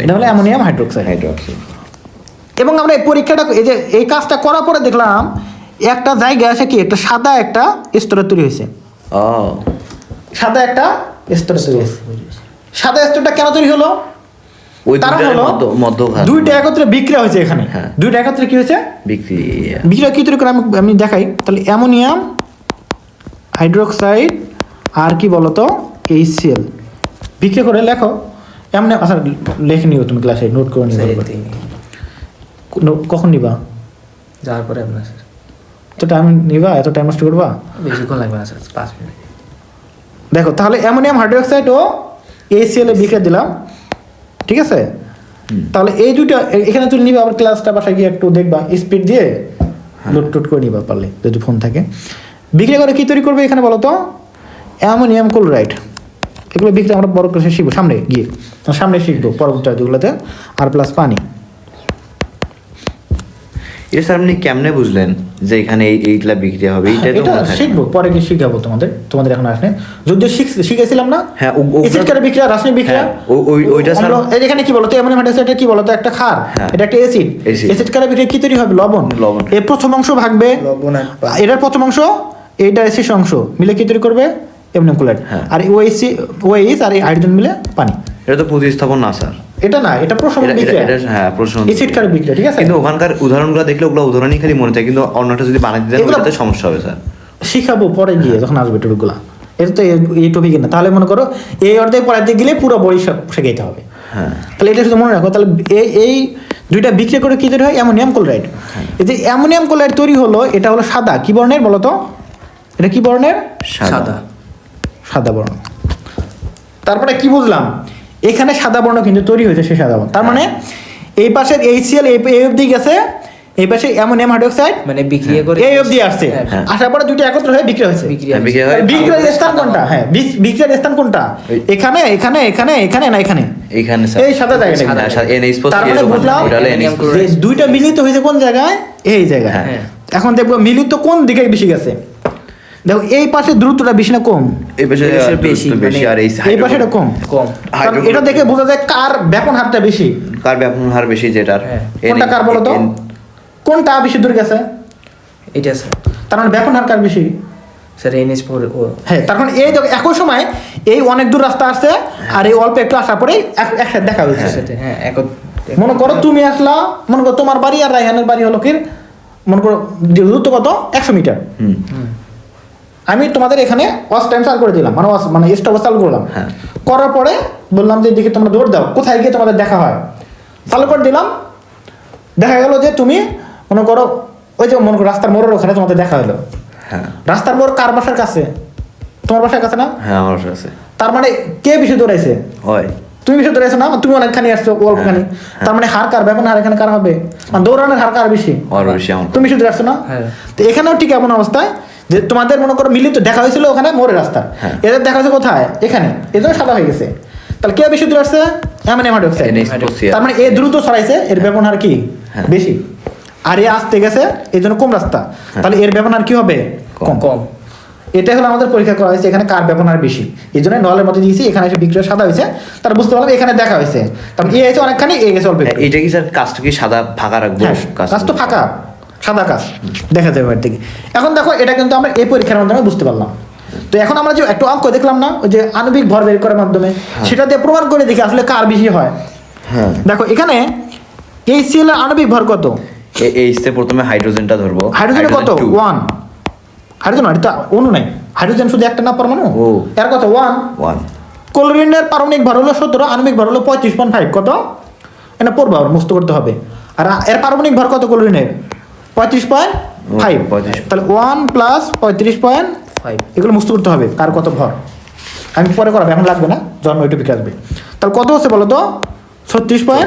এটা হলো অ্যামোনিয়াম হাইড্রোক্সাইড। এবং আমরা এই পরীক্ষাটা, এই যে এই কাজটা করার পরে দেখলাম একটা জায়গায় এসে কি একটা সাদা একটা স্তর তৈরি হয়েছে। সাদা একটা স্তর তৈরি হয়েছে। সাদা স্তরটা কেন তৈরি হলো? তারা হলো দুইটা একত্রে বিক্রিয়া হয়েছে এখানে। দুইটা একত্রে কি হয়েছে? বিক্রিয়া কি তৈরি করে আমি দেখাই। তাহলে অ্যামোনিয়াম হাইড্রোক্সাইড আর কি বলতো? HCl বিক্রিয়া করে লেখো। অ্যামোনিয়াম, আচ্ছা লেখে নিও তুমি, ক্লাসে নোট করে নিও। কখন নিবা? যাওয়ার পরে আপনার এত টাইম নিবা? এত টাইম নষ্ট করবা? বেশিক্ষণ লাগবে না স্যার, 5 মিনিট। দেখো, তাহলে অ্যামোনিয়াম হাইড্রোক্সাইড ও HCl এর বিক্রিয়া দিলাম। ঠিক আছে, তাহলে এই দুইটা এখানে তুমি নিবা। আবার ক্লাসটা বাসায় গিয়ে একটু দেখবা, স্পিড দিয়ে লোড টোড করে নিবা পারলে, যদি ফোন থাকে। বিক্রিয়া করে কি তৈরি করবে এখানে বলো তো? Ammonium chloride. এগুলো বিক্রিয়া আমরা বড় ক্লাসে শিখবো, সামনে গিয়ে শিখবো পরবর্তী যেগুলোতে। আর প্লাস পানি। এটা স্যার আপনি কেমনে বুঝলেন যে এখানে এইগুলা বিক্রিয়া হবে? এটা শিখবো, পরে গিয়ে শিখাবো তোমাদের এখন আসলে। যদিও শিখেছিলাম না। হ্যাঁ, অ্যাসিড বিক্রিয়া, রাসায়নিক বিক্রিয়া। ওইটা স্যার এখানে কি বলতো? অ্যামোনিয়াম হাইড্রোক্সাইড কি বলতো? একটা ক্ষার, এটা একটা অ্যাসিড। অ্যাসিড কারা বিক্রিয়া কি তৈরি হবে? লবণ। এর প্রথম অংশ ভাগবে, এটার প্রথম অংশ এইটা শেষ অংশ মিলে কি তৈরি করবে অ্যামোনিয়াম ক্লোরাইড, হ্যাঁ। আর ওএইচ আর এই হাইড্রোজেন মিলে পানি। এটা তো প্রতিস্থাপন না স্যার, এটা না, এটা প্রশমন বিক্রিয়া, হ্যাঁ প্রশ্ন। এসিড কার বিক্রিয়া, ঠিক আছে? কিন্তু ওখানকার উদাহরণগুলো দেখলে ওগুলো উদাহরণই খালি মনে থাকে, কিন্তু অন্যটা যদি বানাইতে দেন এগুলো- ওটাতে সমস্যা হবে স্যার। শিখাবো পরে গিয়ে যখন আসবে টপিকগুলো। এটা তো এই টপিকে না, তাহলে মনে করো এই অর্ধেক পড়াতে গেলে পুরো বই সব শেখাইতে হবে। হ্যাঁ তাহলে এটা শুধু মনে রাখো। তাহলে এই দুইটা বিক্রিয়া করে কি তৈরি হয়? Ammonium chloride. এই যে অ্যামোনিয়াম ক্লোরাইড তৈরি হলো, এটা হলো সাদা। কি বর্ণের বলো তো? এটা কি বর্ণের? সাদা। সাদা বর্ণ। তারপরে কি বুঝলাম? এখানে সাদা বর্ণ কিন্তু তৈরি হয়েছে, সে সাদা বর্ণ। তার মানে এই পাশের HCl এই অবধি গেছে, এই পাশে অ্যামোনিয়াম হাইড্রোক্সাইড মানে বিক্রিয়া করে এই অবধি আসছে, হ্যাঁ। আসার পরে দুটো একত্র হয়ে বিক্রিয়া হয়েছে। বিক্রিয়া হ্যাঁ, বিক্রিয়া হয়। বিক্রিয়ার স্থান কোনটা? হ্যাঁ, বিক্রিয়ার স্থান কোনটা? এখানে এখানে এখানে এখানে না এখানে? এইখানে স্যার এই সাদা জায়গাটা। তার মানে বুঝলাম যে দুইটা মিলিত হয়েছে কোন জায়গায়? এই জায়গায়। হ্যাঁ। এখন দেখবো মিলিত কোন দিকে বেশি গেছে। দেখো এই পাশে দ্রুতটা বেশি না কম? এই পাশে এর বেশি, বেশি, মানে আর এই পাশে এটা কম। কম। কারণ এটা দেখে বোঝা যায় কার ব্যাপন হারটা বেশি। কার ব্যাপন হার বেশি যেটার? হ্যাঁ। কোনটা কার বলো তো? কোনটা বেশি দূর গেছে? এটা স্যার, তার মানে ব্যাপন হার কার বেশি? স্যার NH4 ও হ্যাঁ, তার মানে এই দেখো একই সময় এই অনেক দূর রাস্তা আসছে আর এই অল্প একটু আসার পরে একসাথে দেখা হয়েছে। সাথে হ্যাঁ মনে করো তুমি আসলা, মনে করো তোমার বাড়ি আর রায়হানের বাড়ি হলো কি, মনে করো দূরত্ব কত? 100 মিটার। আমি তোমাদের এখানে ওয়াচ টাইম চালু করে দিলাম, মানে স্টপ চালু করলাম। হ্যাঁ। করার পরে বললাম যে দেখি তোমরা দৌড় দাও, কোথায় গিয়ে তোমাদের দেখা হয়। চালু করে দিলাম, দেখা গেল যে তুমি মনে করো ওই যে মনে করো রাস্তার মোড়ের ওখানে তোমাদের দেখা হলো। হ্যাঁ রাস্তার মোড় কার বাসার কাছে? তোমার বাসার কাছে না? হ্যাঁ আমার আছে তার মানে কে বেশি দৌড়াইছে? হয়। তুমি বেশি দৌড়াইছো না, তুমি অনেকখানি আসছো অল্পখানি। তার মানে হার কার? ব্যাপন হার এখানে কার হবে? মানে দৌড়ানোর হার কার বেশি? আর বেশি আমার। তুমি বেশি দৌড়াচ্ছ না? হ্যাঁ। তো এখানেও ঠিক এমন অবস্থায় যে তোমাদের মনে করো মিলিত দেখা হয়েছিল ওখানে মোড়ের রাস্তা, হ্যাঁ। এদের দেখা হয়েছে কোথায়? এখানে। এজন্য সাদা হয়ে গেছে। তাহলে কে বেশি দৌড়াচ্ছে? Ammonium hydroxide. NH4Cl তার মানে এ দ্রুত ছড়াইছে, এর ব্যাপন হার কি? হ্যাঁ। বেশি। আর এ আসতে গেছে, এই জন্য কম রাস্তা, তাহলে এর ব্যাপন হার কি হবে? কম। কম। এটা হলো আমাদের পরীক্ষা করা হয়েছে এখানে কার ব্যাপন হার বেশি। এই জন্য নলের মধ্যে দিয়েছি, এখানে এসে বিক্রিয়া সাদা হয়েছে, তারা বুঝতে পারলাম এখানে দেখা হয়েছে। তারপর এ গেছে অনেকখানি, এ গেছে অল্প একটু। এইটা কি স্যার কাজটা কি সাদা ফাঁকা রাখবো? হ্যাঁ, কাজ তো ফাঁকা, সাদা কাজ দেখা যাবে এর থেকে। এখন দেখো এটা কিন্তু আমরা এই পরীক্ষার মাধ্যমে বুঝতে পারলাম। তো এখন আমরা যে একটু অঙ্ক দেখলাম না, ওই যে আণবিক ভর বের করার মাধ্যমে, সেটা দিয়ে প্রমাণ করে দেখি আসলে কার বেশি হয়। হ্যাঁ। দেখো এখানে HCl এর আণবিক ভর কত? এইচতে প্রথমে হাইড্রোজেনটা ধরবো। হাইড্রোজেনের কত? 2 1। হাইড্রোজেন এটা অণু নাই, হাইড্রোজেন শুধু একটা না পরমাণু। ও। এর কত? 1। 1 ক্লোরিনের পারমাণবিক ভর হলো 17, আণবিক ভর হলো 35.5। কত? এটা পড়বা, মুক্ত করতে হবে। আর এর পারমাণবিক ভর কত ক্লোরিনের? 35.5। 35। তাহলে 1 প্লাস 35.5, এগুলো মুক্ত করতে হবে কার কত ভর। আমি পরে করাবো, এখন লাগবে না, জন্ম একটু বিকাশ আসবে। তাহলে কত হচ্ছে বলো তো? 36.5।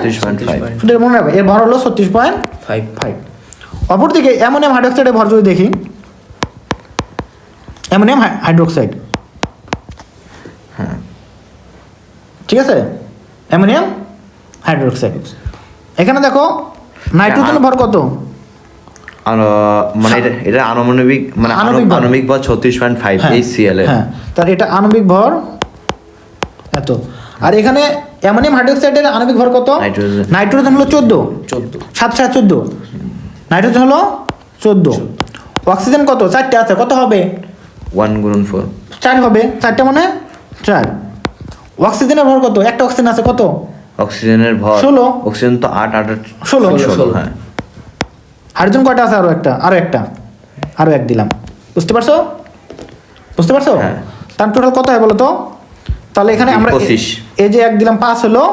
শুধু মনে রাখবে এর ভর হলো 36.5। অপরদিকে অ্যামোনিয়াম হাইড্রোক্সাইডের ভর যদি দেখি, অ্যামোনিয়াম হাইড্রোক্সাইড, হ্যাঁ ঠিক আছে, অ্যামোনিয়াম হাইড্রোক্সাইড। এখানে দেখো নাইট্রোজেনের ভর কত? মানে এটা আণবিক মানে আণবিক ভর 36.5 HCl এর। হ্যাঁ, তার এটা আণবিক ভর এত। আর এখানে অ্যামোনিয়াম হাইড্রোক্সাইডের আণবিক ভর কত? নাইট্রোজেন হলো 14। 7 7 14। নাইট্রোজেন হলো 14। অক্সিজেন কত? 4টে আছে, কত হবে? 1 গুণন 4 4 হবে। 4টে মানে 4। অক্সিজেনের ভর কত? একটা অক্সিজেন আছে, কত? অক্সিজেনের ভর 16। অক্সিজেন তো 8 8 16। হ্যাঁ। হাইড্রোজেন কয়টা আছে? আরো এক দিলাম। বুঝতে পারছো? হ্যাঁ। তার টোটাল কত হয় বলো তো? তাহলে এখানে আমরা 25। এই যে 1 দিলাম 5 হলো,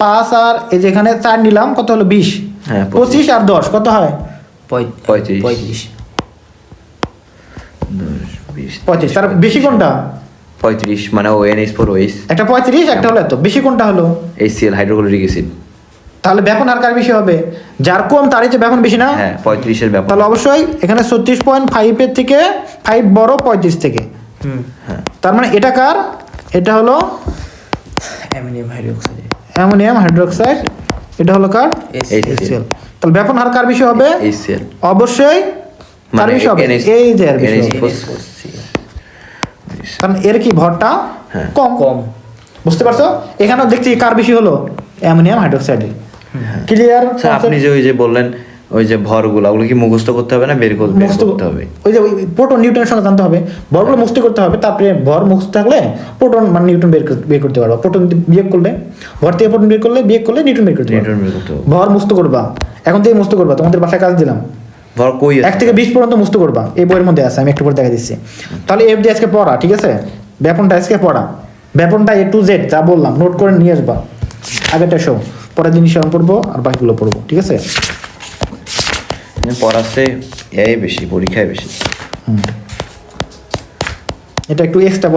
5 আর এই যে এখানে 4 নিলাম, কত হলো? 20। হ্যাঁ, 25 আর 10 কত হয়? 35 25। তার বেশি কোনটা? 35 মানে ONH4OH একটা 35, একটা হলো এত। বেশি কোনটা হলো? HCl hydrochloric acid. তাহলে ব্যাপন আর কার বেশি হবে? যার কম তারই যে ব্যাপন বেশি না? হ্যাঁ 35 এর ব্যাপার। তাহলে অবশ্যই এখানে 36.5 এর থেকে 5 বড় 35 থেকে। হ্যাঁ তার মানে এটা কার? এটা হলো অ্যামোনিয়াম হাইড্রোক্সাইড, এটা হলো কার? HCl। তাহলে ব্যাপন হার কার বেশি হবে? HCl অবশ্যই কার মানে বেশি হবে? এই যে এর বেশি হবে। কারণ এর কি ভরটা হ্যাঁ। কম। বুঝতে পারছো? এখানেও দেখছি কার বেশি হলো? Ammonium hydroxide. ক্লিয়ার? স্যার আপনি যে ওই যে বললেন ওই যে ভরগুলো ওগুলো কি মুখস্থ করতে হবে না বের মুখস্থ করতে হবে? ওই যে প্রোটন নিউটনের সঙ্গে জানতে হবে, ভরগুলো মুখস্থ করতে হবে, তারপরে ভর মুখস্থ থাকলে প্রোটন মানে নিউটন বের করতে পারবা। প্রোটন বিয়োগ করলে ভর থেকে প্রোটন বের করলে বিয়োগ করলে নিউটন বের করতে পারবা। নিউটন বের করতে হবে। ভর মুক্ত করবা, এখন থেকে মুক্ত করবা, তোমাদের বাসায় কাজ দিলাম। ভর কই আছে? 1 থেকে 20 পর্যন্ত মুক্ত করবা, এই বইয়ের মধ্যে আছে, আমি একটু পরে দেখা দিচ্ছি। তাহলে এফ দিয়ে আজকে পড়া, ঠিক আছে? ব্যাপনটা আজকে পড়া, ব্যাপনটা A to Z যা বললাম নোট করে নিয়ে আসবা, আগেরটা শো, পরের দিন স্মরণ পড়বো আর বাকিগুলো পড়বো, ঠিক আছে? পড়াতে বেশি, পরীক্ষায় বেশি। এটা একটু এক্সট্রা